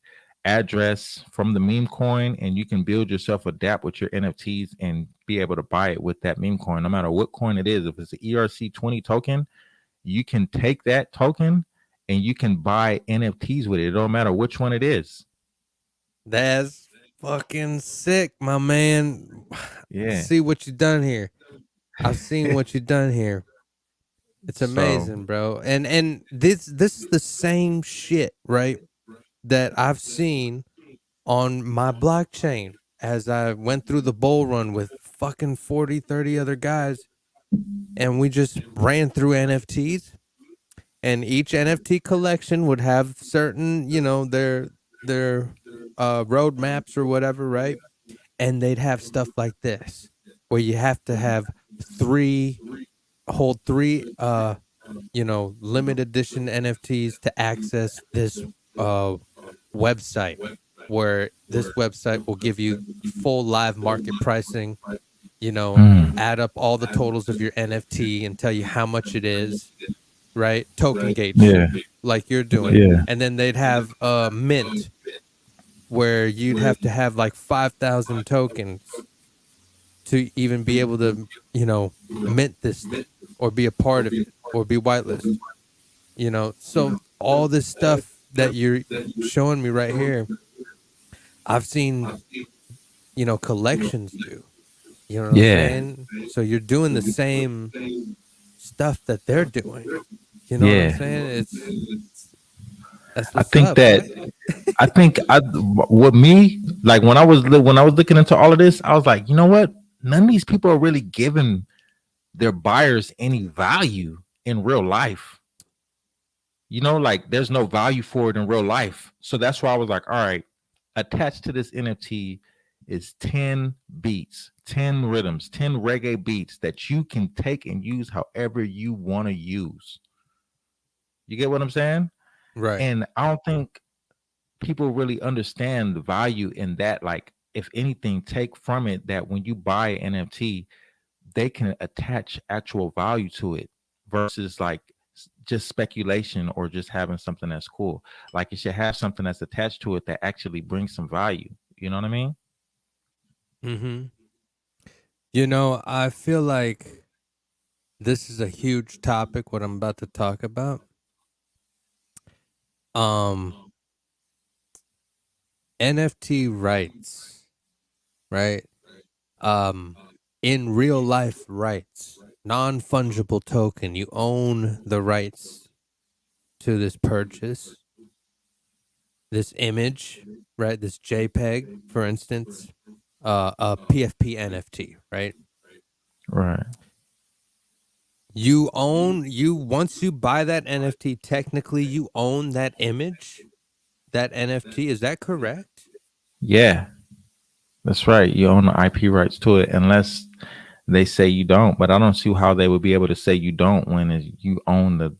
address from the meme coin and you can build yourself a dApp with your NFTs and be able to buy it with that meme coin, no matter what coin it is. If it's an ERC20 token, you can take that token and you can buy NFTs with it. It don't matter which one it is. That's fucking sick, my man. Yeah. See what you done here. I've seen what you done here. It's amazing, bro. And this is the same shit, right? That I've seen on my blockchain as I went through the bull run with fucking 40, 30 other guys. And we just ran through NFTs, and each NFT collection would have certain, their roadmaps or whatever, right? And they'd have stuff like this, where you have to have hold three, limited edition NFTs to access this website, where this website will give you full live market pricing, add up all the totals of your NFT and tell you how much it is, right? Token gate shit, like you're doing. Yeah. And then they'd have a mint where you'd have to have like 5,000 tokens to even be able to, mint this thing or be a part of it or be whitelisted, So all this stuff that you're showing me right here, I've seen, collections do. You know what I'm saying? So you're doing the same stuff that they're doing. You know what I'm saying? That's what's think up, that right? I think with me, like when I was looking into all of this, I was like, you know what? None of these people are really giving their buyers any value in real life. Like there's no value for it in real life. So that's why I was like, all right, attached to this NFT is 10 beats, 10 rhythms, 10 reggae beats that you can take and use however you want to use. You get what I'm saying? Right. And I don't think people really understand the value in that. Like, if anything, take from it that when you buy an NFT, they can attach actual value to it versus like just speculation or just having something that's cool. Like, it should have something that's attached to it that actually brings some value. You know what I mean? Mm-hmm. I feel like this is a huge topic, what I'm about to talk about. NFT rights, right? In real life rights, non-fungible token, you own the rights to this purchase, this image, right? This JPEG, for instance, a PFP NFT, right? Right. Once you buy that NFT, technically you own that image, that NFT. Is that correct? Yeah, that's right. You own the IP rights to it unless they say you don't. But I don't see how they would be able to say you don't when you own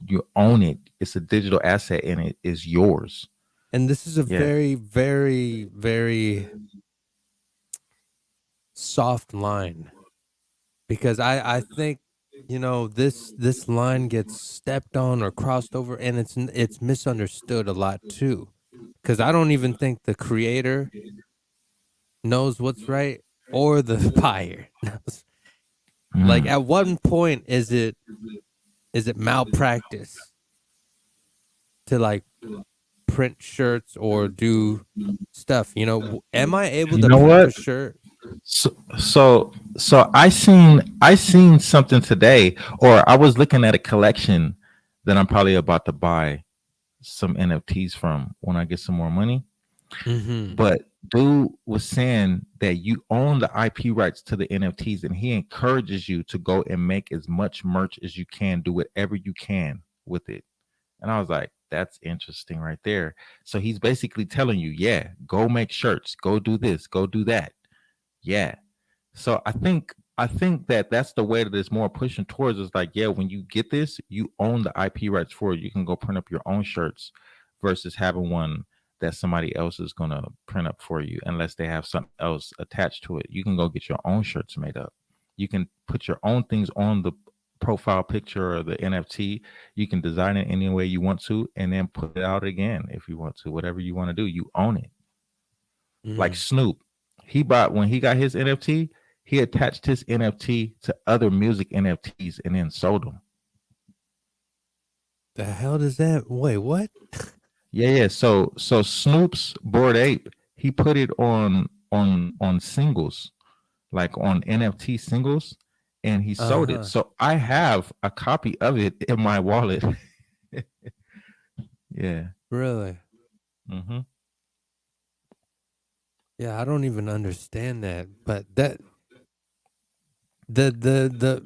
you own it. It's a digital asset and it is yours. And this is a very, very, very soft line, because I think this line gets stepped on or crossed over, and it's misunderstood a lot too, because I don't even think the creator knows what's right or the buyer knows. Like, at one point is it malpractice to like print shirts or do stuff? Am I able to print a shirt? So I seen something today, or I was looking at a collection that I'm probably about to buy some NFTs from when I get some more money. Mm-hmm. But dude was saying that you own the IP rights to the NFTs, and he encourages you to go and make as much merch as you can, do whatever you can with it. And I was like, that's interesting right there. So he's basically telling you, yeah, go make shirts, go do this, go do that. Yeah. So I think that that's the way that it's more pushing towards. Is like, yeah, when you get this, you own the IP rights for it. You can go print up your own shirts versus having one that somebody else is going to print up for you, unless they have something else attached to it. You can go get your own shirts made up. You can put your own things on the profile picture or the NFT. You can design it any way you want to, and then put it out again if you want to. Whatever you want to do, you own it. Like Snoop, when he got his NFT, he attached his NFT to other music NFTs and then sold them. The hell does that? Wait, what? Yeah. So Snoop's Bored Ape, he put it on singles, like on NFT singles, and he sold it. So I have a copy of it in my wallet. Yeah. Really? Mm-hmm. Yeah, I don't even understand that. But that the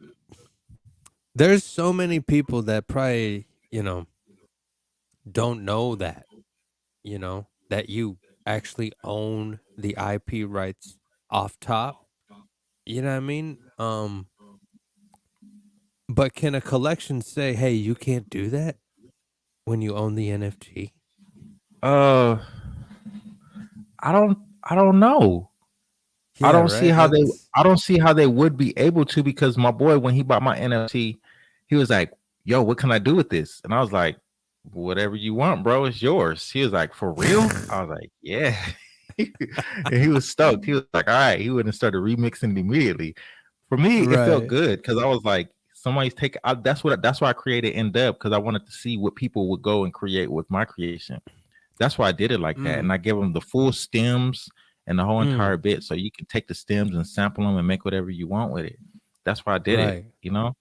there's so many people that probably, don't know that, that you actually own the IP rights off top. You know what I mean? But can a collection say, "Hey, you can't do that when you own the NFT"? Uh, I don't know. I Yeah, don't see right. how they That's I don't see how they would be able to, because my boy, when he bought my NFT, he was like, "Yo, what can I do with this?" And I was like, "Whatever you want, bro, it's yours." He was like, "For real?" I was like, "Yeah." And he was stoked. He was like, "All right." He went and started remixing it immediately. For me, it felt right. good because I was like, somebody's taking. That's why I created In Depth, because I wanted to see what people would go and create with my creation. That's why I did it like that, and Mm, I gave them the full stems and the whole entire mm, bit, so you can take the stems and sample them and make whatever you want with it. That's why I did it. right.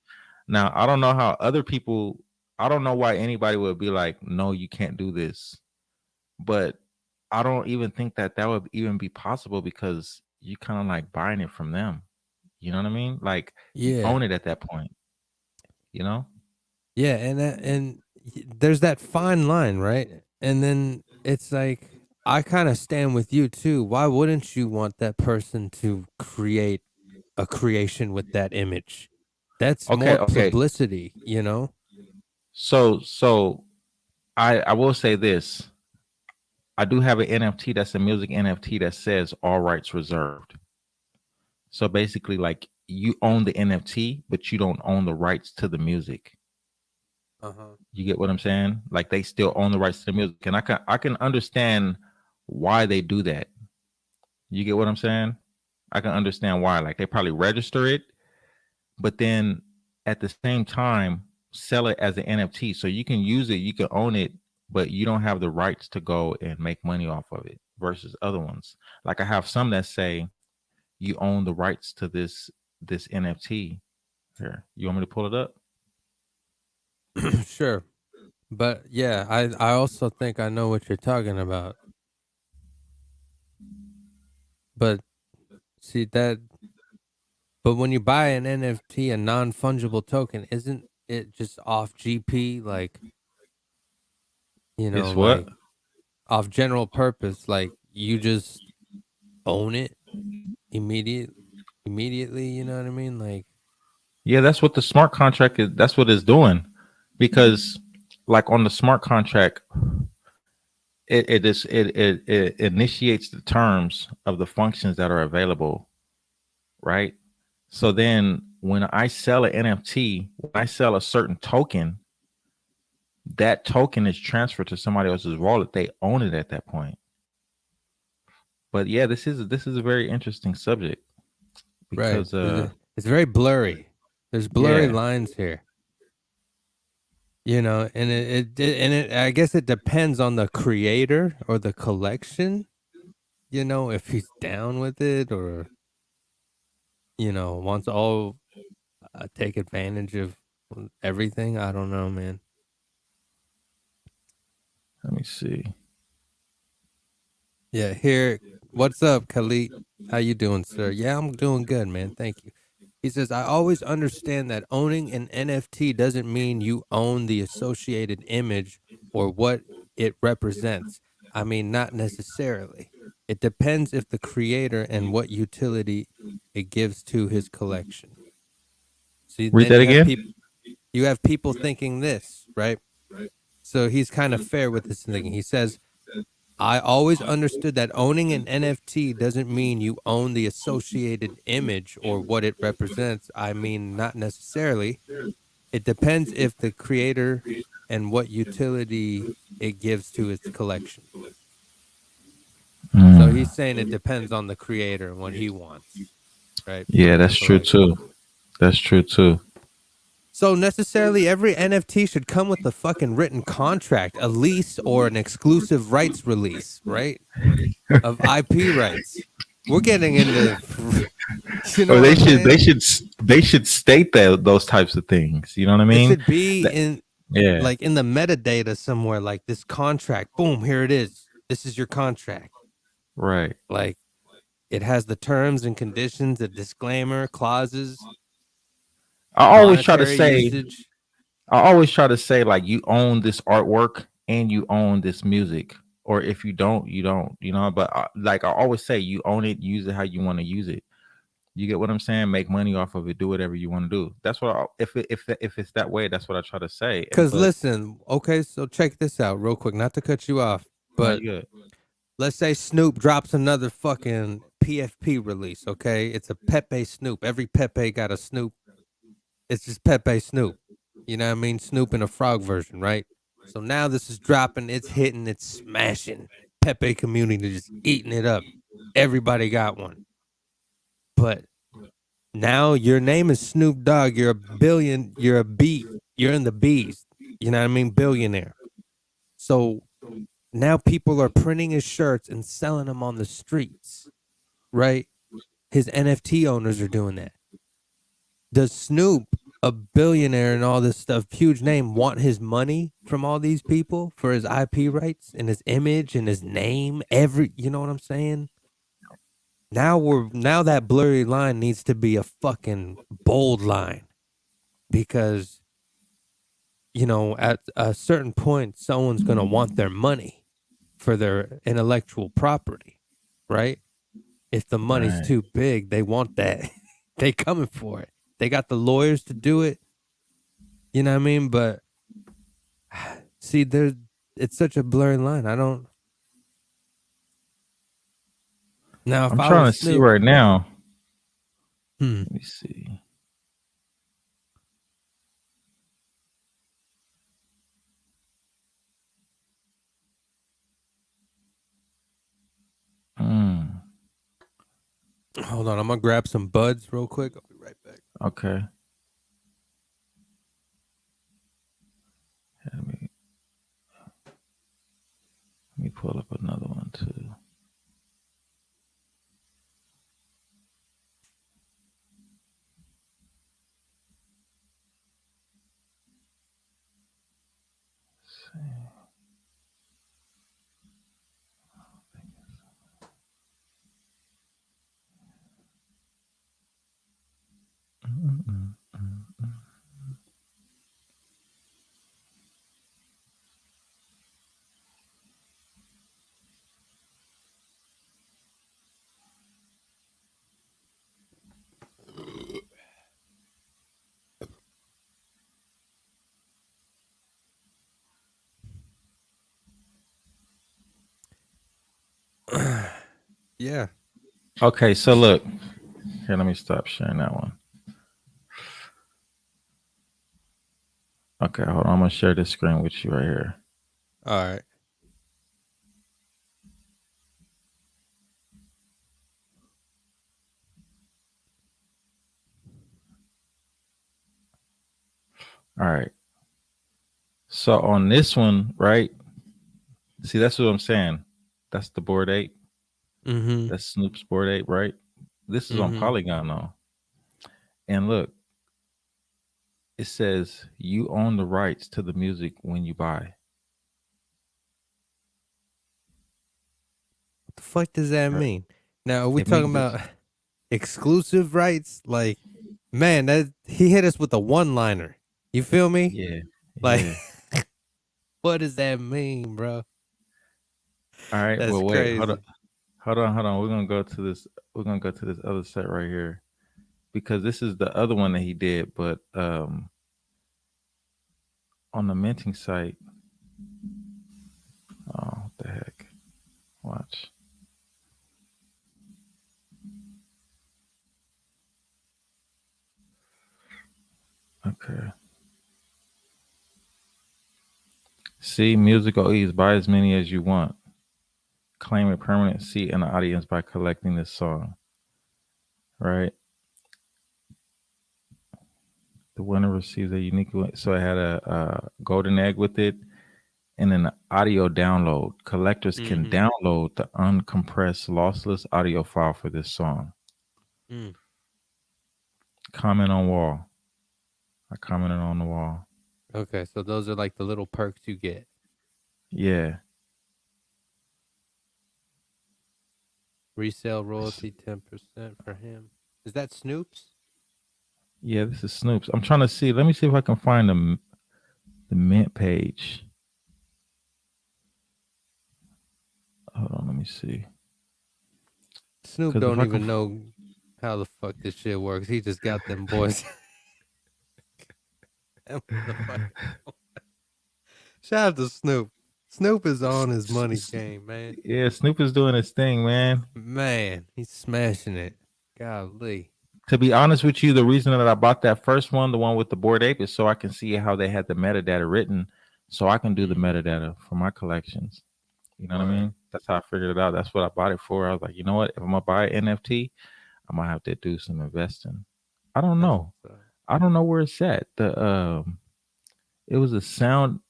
Now I don't know how other people. I don't know why anybody would be like, "No, you can't do this," but I don't even think that that would even be possible, because you kind of like buying it from them. You know what I mean? Like, you Yeah. own it at that point. You know? Yeah, there's that fine line, right? And then it's like I kind of stand with you too. Why wouldn't you want that person to create a creation with that image? That's Okay, more okay. publicity, you know? So I will say this. I do have an NFT that's a music NFT that says all rights reserved. So basically, like, you own the NFT, but you don't own the rights to the music. Uh-huh. You get what I'm saying? Like, they still own the rights to the music, and I can understand why they do that. You get what I'm saying? I can understand why. Like, they probably register it, but then at the same time sell it as an NFT, so you can use it, you can own it, but you don't have the rights to go and make money off of it versus other ones. Like, I have some that say you own the rights to this NFT. Here, you want me to pull it up? Sure. But yeah, I also think I know what you're talking about. But see that but when you buy an NFT, a non-fungible token, isn't it just off GP, like, It's what? like off general purpose, like you just own it immediate immediately, you know what I mean? Like, Yeah, that's what the smart contract is. That's what it's doing, because like on the smart contract, it initiates the terms of the functions that are available, right? So then when I sell an NFT, when I sell a certain token, that token is transferred to somebody else's wallet. They own it at that point. But yeah, this is a very interesting subject, right. because It's very blurry. There's blurry yeah, lines here. And I guess it depends on the creator or the collection, if he's down with it or, wants to all take advantage of everything. I don't know, man. let me see. Yeah, here. What's up, Khalid? How you doing, sir? Yeah, I'm doing good, man. Thank you. He says, I always understand that owning an NFT doesn't mean you own the associated image or what it represents. I mean, not necessarily. It depends if the creator and what utility it gives to his collection. See, Read then that again. you have people thinking this, right? So he's kind of fair with this thinking. He says, I always understood that owning an NFT doesn't mean you own the associated image or what it represents. I mean, not necessarily. It depends if the creator and what utility it gives to its collection. So Mm. he's saying it depends on the creator and what he wants, right, from Yeah, his that's true collection. too. That's true too. So necessarily every NFT should come with a fucking written contract, a lease or an exclusive rights release, right? Of IP rights. We're getting into, you know Or what I'm saying? they should state that those types of things. You know what I It mean? should be That- in yeah, like in the metadata somewhere, like this contract. Boom, here it is. This is your contract. right. Like, it has the terms and conditions, the disclaimer clauses. I always try to monetary say, usage. like, you own this artwork and you own this music, or if you don't, you don't. You know, but like I always say, you own it, use it how you want to use it. You get what I'm saying? Make money off of it. Do whatever you want to do. That's what. If it's that way, that's what I try to say. Because listen, okay, so check this out real quick. Not to cut you off, but let's say Snoop drops another fucking PFP release. Okay, it's a Pepe Snoop. Every Pepe got a Snoop. It's just Pepe Snoop. You know what I mean? Snoop in a frog version, right? So now this is dropping. It's hitting. It's smashing. Pepe community just eating it up. Everybody got one. But now your name is Snoop Dogg. You're a billion. You're a B. You're in the B's. You know what I mean? Billionaire. So now people are printing his shirts and selling them on the streets, right? His NFT owners are doing that. Does Snoop, a billionaire and all this stuff, huge name, want his money from all these people for his IP rights and his image and his name? You know what I'm saying? Now that blurry line needs to be a fucking bold line, because, you know, at a certain point, someone's going to want their money for their intellectual property, right? If the money's too big, they want that. They coming for it. They got the lawyers to do it. You know what I mean? But see, it's such a blurry line. I don't. Now, if I'm I trying was to Snoop, see right now. Let me see. Hold on, I'm gonna grab some buds real quick. I'll be right back. Okay. Let me pull up another one too. Yeah. Okay, so look. Here, let me stop sharing that one. Okay, hold on. I'm gonna share this screen with you right here. All right. All right. So on this one, right? See, that's what I'm saying. That's the Bored Ape. Mm-hmm. That's Snoop's Bored Ape, right? This is on Polygon now. And look, it says you own the rights to the music when you buy. What the fuck does that mean? Now, are we talking about exclusive rights? Like, man, that he hit us with a one-liner. You feel me? Yeah. Like, what does that mean, bro? All right. That's well, wait. crazy. Hold on. We're gonna go to this. We're gonna go to this other set right here, because this is the other one that he did, but on the minting site. Oh, what the heck? Watch. Okay. See, musical ease. Buy as many as you want. Claim a permanent seat in the audience by collecting this song. Right. The winner receives a unique. So it had a golden egg with it, and an audio download. Collectors can download the uncompressed, lossless audio file for this song. Comment on wall. I commented on the wall. Okay, so those are like the little perks you get. Yeah. Resale royalty 10% for him. Is that Snoop's? Yeah, this is Snoop's. I'm trying to see. Let me see if I can find the mint page. Hold on, let me see. Snoop don't even know how the fuck this shit works. He just got them boys. Shout out to Snoop. Snoop is on his money game, man. Yeah, Snoop is doing his thing, man. Man, he's smashing it. Golly. To be honest with you, the reason that I bought that first one, the one with the Bored Ape, is so I can see how they had the metadata written, so I can do the metadata for my collections. You know what I mean? That's how I figured it out. That's what I bought it for. I was like, you know what? If I'm gonna buy an NFT, I might have to do some investing. I don't know. I don't know where it's at. It was a sound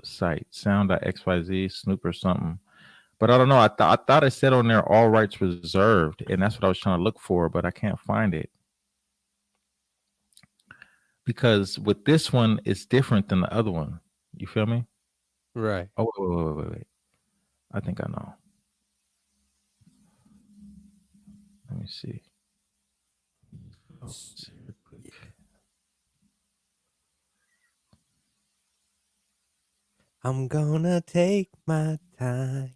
site, sound.xyz, Snoop or something. But I don't know. I thought it said on there all rights reserved, and that's what I was trying to look for, but I can't find it. Because with this one, it's different than the other one. You feel me? Right. Oh, wait. I think I know. Let me see. I'm gonna take my time.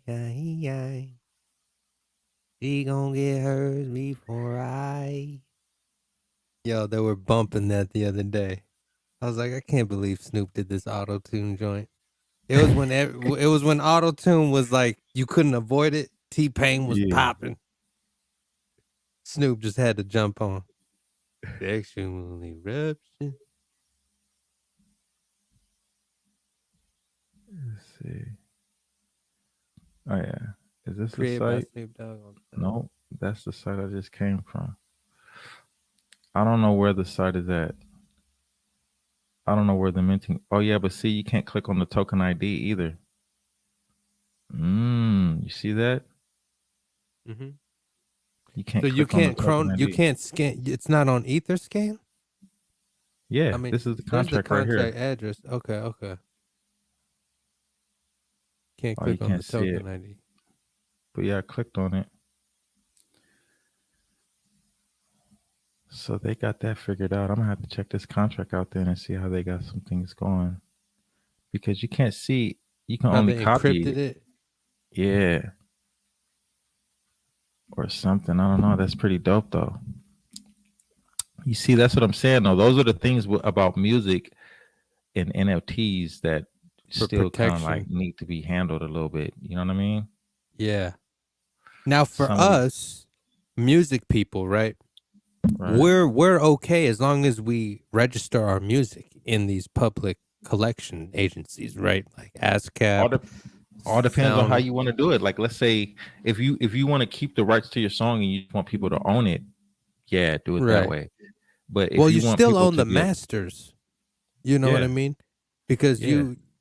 She gonna get hers before I. Yo, they were bumping that the other day. I was like, I can't believe Snoop did this auto-tune joint. It was when auto-tune was like you couldn't avoid it. T-Pain was popping. Snoop just had to jump on. Sexual eruption. Let's see. Oh yeah, is this Created the by site? Snoop Dogg. No, that's the site I just came from. I don't know where the site is at. I don't know where the minting. Oh yeah, but see, you can't click on the token ID either. You see that? Mm-hmm. You can't. So you can't you can't scan. It's not on Etherscan. Yeah, I mean, this is the contract right here. Address. Okay. Can't Oh, click you on can't the see token it. ID. But yeah, I clicked on it. So they got that figured out. I'm gonna have to check this contract out then and see how they got some things going. Because you can't see, you can only they copy encrypted it. Yeah. Or something. I don't know. That's pretty dope though. You see, that's what I'm saying though. Those are the things about music and NFTs that still kind of like need to be handled a little bit. You know what I mean? Yeah. Now for us, music people, right? We're okay as long as we register our music in these public collection agencies, right? Like ASCAP. All depends on how you want to do it. Like, let's say if you want to keep the rights to your song and you want people to own it, yeah, do it that way. But if you want still people own the masters. You know what I mean? Because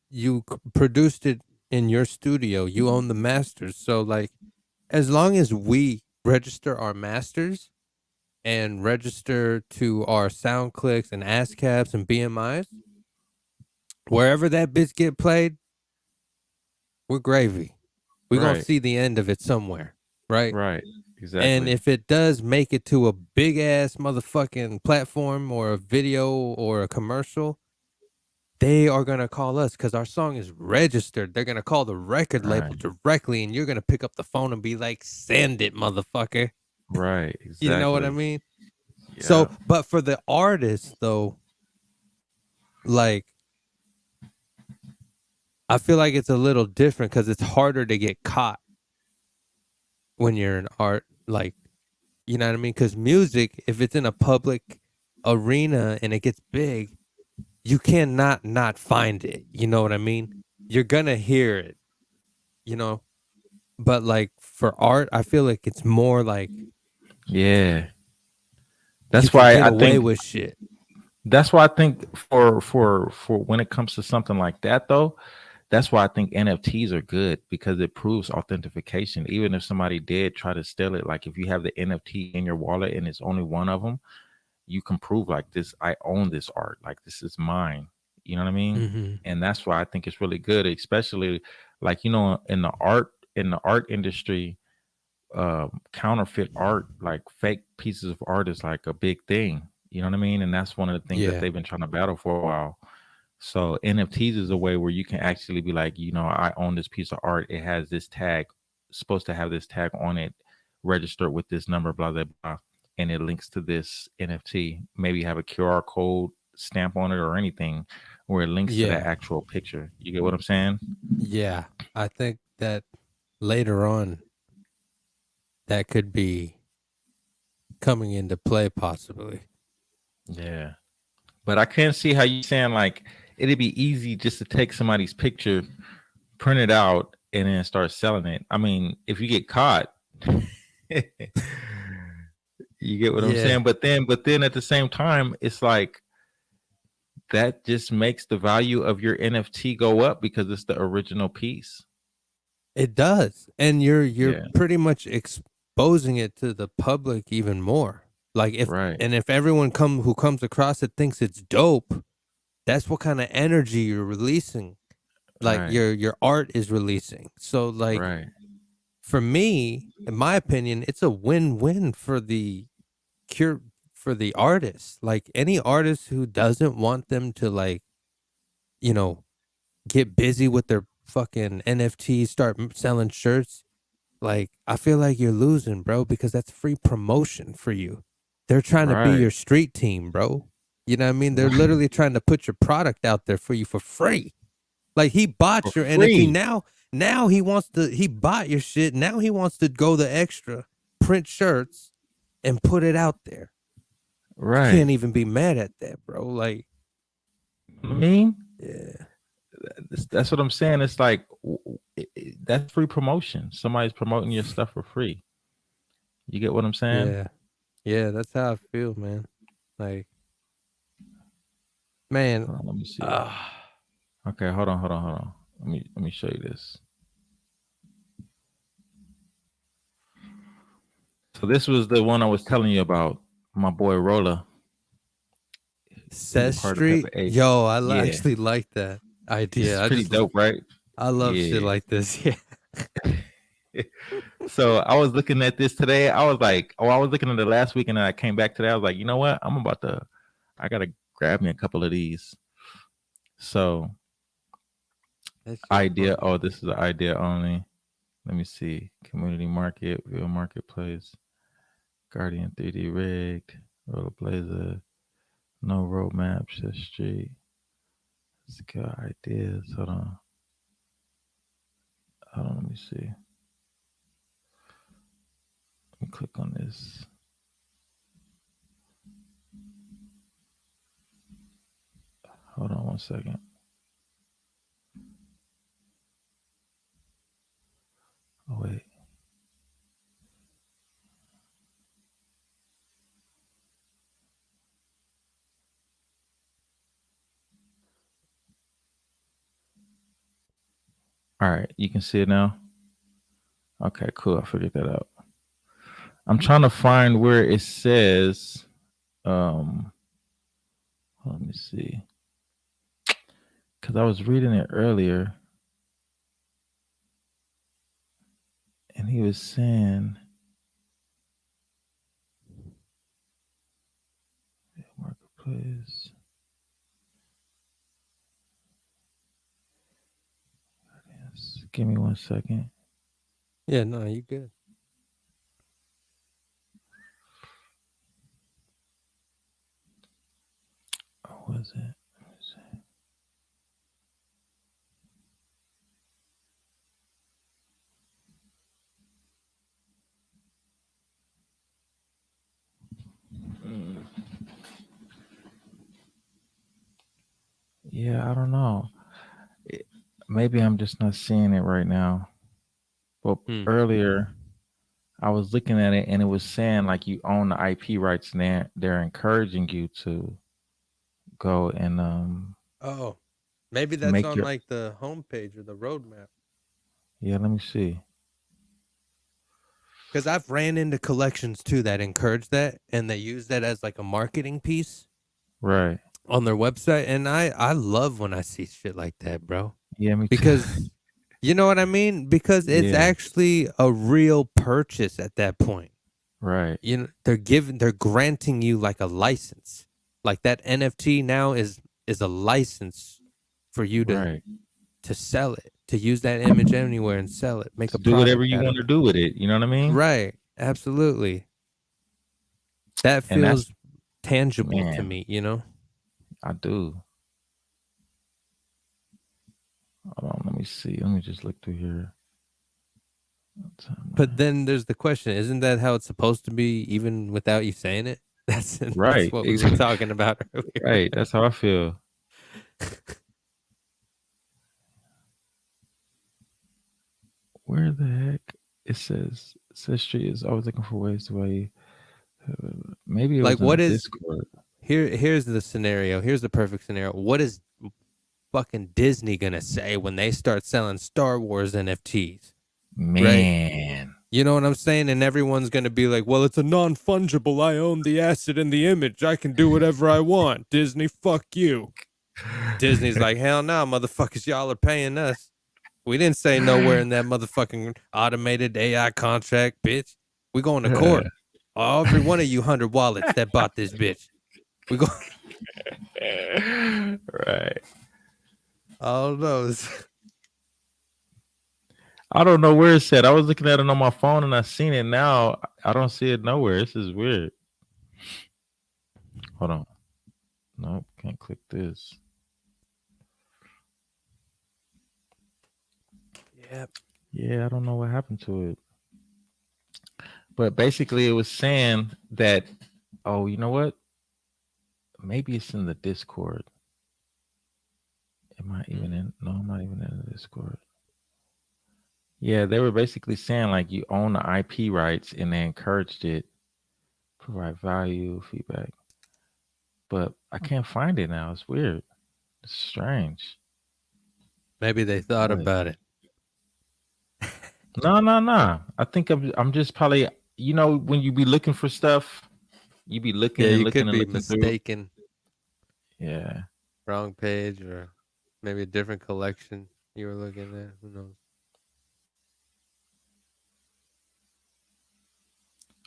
you produced it in your studio, you own the masters. So like, as long as we register our masters and register to our sound clicks and ASCAPs and BMIs, wherever that bitch get played, we're gravy. We're gonna see the end of it somewhere, right? Right, exactly. And if it does make it to a big ass motherfucking platform or a video or a commercial, they are gonna call us because our song is registered. They're gonna call the record label directly, and you're gonna pick up the phone and be like, "Send it, motherfucker." Right, exactly. You know what I mean? Yeah. So, but for the artists though, like, I feel like it's a little different because it's harder to get caught when you're in art. Like, you know what I mean? Because music, if it's in a public arena and it gets big, you cannot not find it. You know what I mean? You're gonna hear it, you know? But like for art, I feel like it's more like, yeah. That's why I think with shit. That's why I think for when it comes to something like that though, that's why I think NFTs are good because it proves authentication. Even if somebody did try to steal it, like if you have the NFT in your wallet and it's only one of them, you can prove like this, I own this art, like this is mine. You know what I mean? Mm-hmm. And that's why I think it's really good, especially like, you know, in the art in the art industry, counterfeit art, like fake pieces of art, is like a big thing. You know what I mean? And that's one of the things that they've been trying to battle for a while. So NFTs is a way where you can actually be like, I own this piece of art. It has this tag, supposed to have this tag on it, registered with this number, blah, blah, blah. And it links to this NFT. Maybe have a QR code stamp on it or anything where it links to that actual picture. You get what I'm saying? Yeah. I think that later on that could be coming into play possibly. Yeah. But I can't see how you saying like it'd be easy just to take somebody's picture, print it out, and then start selling it. I mean, if you get caught, you get what I'm saying? But then at the same time, it's like that just makes the value of your NFT go up because it's the original piece. It does. And you're pretty much exposing it to the public even more. Like if everyone who comes across it thinks it's dope, that's what kind of energy you're releasing. Like your art is releasing. So like for me, in my opinion, it's a win-win for the artist. Like any artist who doesn't want them to like, get busy with their fucking NFTs, start selling shirts. Like I feel like you're losing, bro, because that's free promotion for you. They're trying to be your street team, bro. You know what I mean? They're literally trying to put your product out there for you for free. Like he bought your NFT. Now he bought your shit. Now he wants to go the extra, print shirts and put it out there. Right. You can't even be mad at that, bro. Like, I mean, yeah. That's what I'm saying. It's like that's free promotion. Somebody's promoting your stuff for free. You get what I'm saying? Yeah, that's how I feel, man. Like, man. Hold on, let me see. Okay, hold on. Let me show you this. So this was the one I was telling you about. My boy Rolla. Seth Street. Yo, I actually like that idea. It's pretty dope, right? I love shit like this. Yeah. So I was looking at this today. I was looking at it last week, and then I came back today. I was like, you know what? I gotta grab me a couple of these. So idea. Funny. Oh, this is the idea only. Let me see. Community market, real marketplace, Guardian 3D rigged, Rollerblazer, no roadmap, Seth Street. Let's go ideas. Hold on. Let me see. Let me click on this. Hold on 1 second. Oh, wait. All right, you can see it now. Okay, cool. I figured that out. I'm trying to find where it says, let me see. Because I was reading it earlier. And he was saying, marketplace. Give me 1 second. Yeah, no, you good. What was it? Yeah, I don't know. Maybe I'm just not seeing it right now. But earlier, I was looking at it and it was saying like you own the IP rights and they're encouraging you to go and maybe that's on like the homepage or the roadmap. Yeah, let me see. Because I've ran into collections too that encourage that and they use that as like a marketing piece. Right. On their website. And I love when I see shit like that, bro. Yeah, me too. Because You know what I mean? Because it's actually a real purchase at that point. Right. You know, they're granting you like a license. Like that NFT now is a license for you to sell it, to use that image anywhere and sell it, make a Do whatever product you out want of to it. do with it. You know what I mean? Right. Absolutely. That And that's, feels tangible to man, me, you know? I do. Hold on, let me see. Let me just look through here. But then there's the question, isn't that how it's supposed to be even without you saying it? That's Right. what we were talking about earlier. Right. That's how I feel. Where the heck? It says street is always looking for ways to buy. Maybe it Like, was in what the is Discord. here's the scenario. Here's the perfect scenario. What is fucking Disney gonna say when they start selling Star Wars NFTs? Man. Right? You know what I'm saying? And everyone's gonna be like, well, it's a non-fungible. I own the asset in the image. I can do whatever I want. Disney, fuck you. Disney's like, hell no, motherfuckers, y'all are paying us. We didn't say nowhere in that motherfucking automated AI contract, bitch. We going to court. Every one of you 100 wallets that bought this bitch. We go. Right. Oh no. I don't know where it's at. I was looking at it on my phone and I seen it now. I don't see it nowhere. This is weird. Hold on. Nope, can't click this. Yep. Yeah, I don't know what happened to it. But basically it was saying that, oh, you know what? Maybe it's in the Discord. Am I even in? No, I'm not even in the Discord. Yeah, they were basically saying like you own the IP rights and they encouraged it, provide value, feedback. But I can't find it now. It's weird. It's strange. Maybe they thought about it. No. I think I'm just probably, you know, when you be looking for stuff, you be looking Yeah, and you looking could and be looking mistaken. through. Yeah. Wrong page, or maybe a different collection you were looking at. Who knows?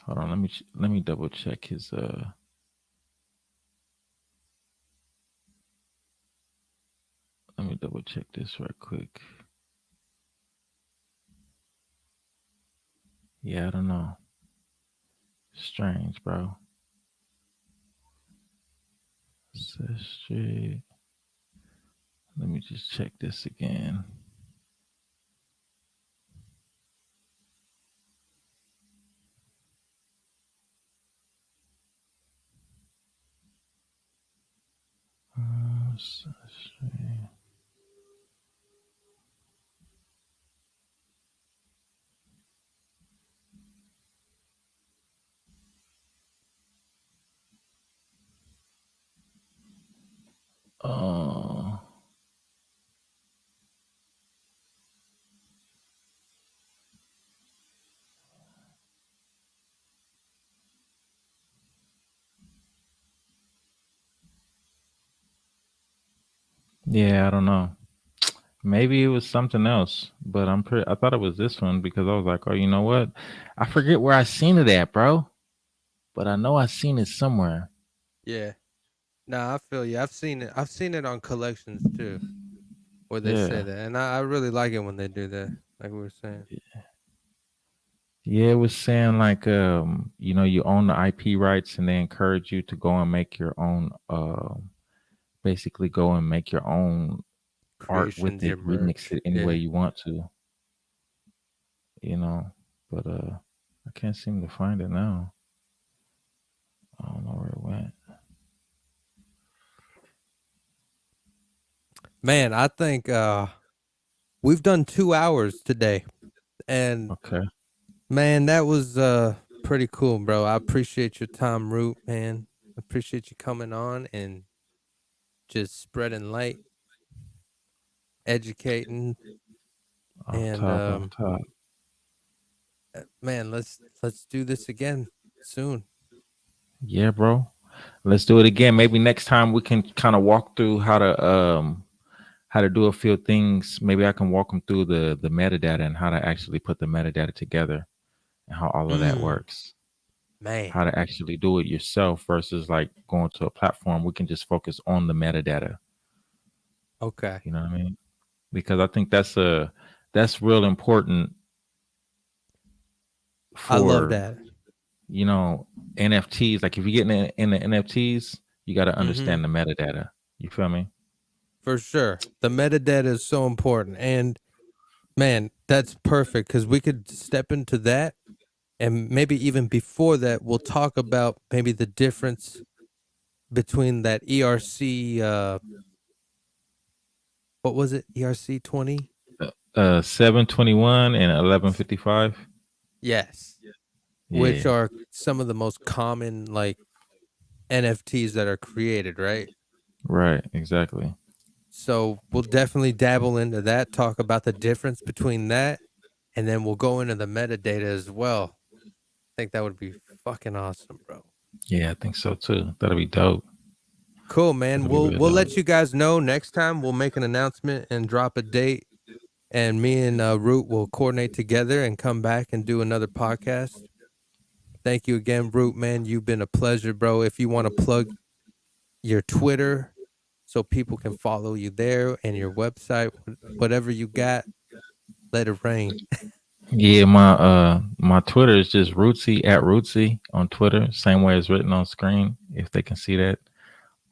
Hold on, let me double check his let me double check this right quick. Yeah, I don't know. Strange, bro. Street. Let me just check this again. Yeah, I don't know. Maybe it was something else, but I thought it was this one because I was like, oh, you know what? I forget where I seen it at, bro. But I know I seen it somewhere. Yeah. Nah, I feel you. I've seen it. I've seen it on collections too, where they say that, and I really like it when they do that. Like we were saying. Yeah, it was saying like you know, you own the IP rights and they encourage you to go and make your own basically go and make your own art with Creations, your it, remix merch. it any Yeah. way you want to. You know, but I can't seem to find it now. I don't know where it went. Man, I think we've done 2 hours today, and Okay. man, that was pretty cool, bro. I appreciate your time, Root, man. I appreciate you coming on and just spreading light, educating, and Off top. man, let's do this again soon. Yeah, bro. Let's do it again. Maybe next time we can kind of walk through how to do a few things. Maybe I can walk them through the metadata and how to actually put the metadata together and how all of that works. Man, How to actually do it yourself versus like going to a platform. We can just focus on the metadata. okay. You know what I mean? Because I think that's real important I love for, that. you know, NFTs. Like if you get in the NFTs, you got to understand the metadata. You feel me? For sure. The metadata is so important. And man, that's perfect because we could step into that. And maybe even before that, we'll talk about maybe the difference between that ERC, what was it? ERC 20? 721 and 1155. Yes. Which Yeah. are some of the most common like NFTs that are created, right? Right. Exactly. So we'll definitely dabble into that, talk about the difference between that, and then we'll go into the metadata as well. I think that would be fucking awesome, bro. Yeah, I think so too. That'll be dope. Cool, man. That'll be We'll real we'll dope. let you guys know next time. We'll make an announcement and drop a date, and me and Root will coordinate together and come back and do another podcast. Thank you again, Root, man. You've been a pleasure, bro. If you want to plug your Twitter so people can follow you there and your website, whatever you got, let it rain. Yeah, my Twitter is just RootCee at RootCee on Twitter. Same way as written on screen, if they can see that.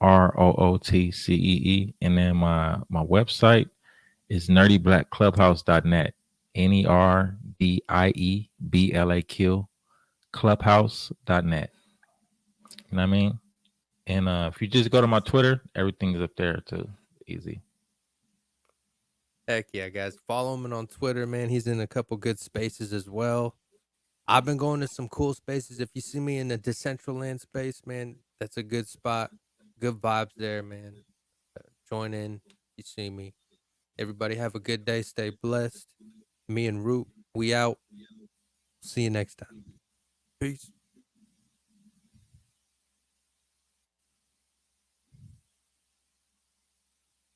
ROOTCEE. And then my website is nerdyblackclubhouse.net. NERDIEBLAQ clubhouse.net. You know what I mean? And if you just go to my Twitter, everything's up there too. Easy. Heck yeah, guys. Follow him on Twitter, man. He's in a couple good spaces as well. I've been going to some cool spaces. If you see me in the Decentraland space, man, that's a good spot. Good vibes there, man. Join in. You see me. Everybody have a good day. Stay blessed. Me and Root, we out. See you next time. Peace.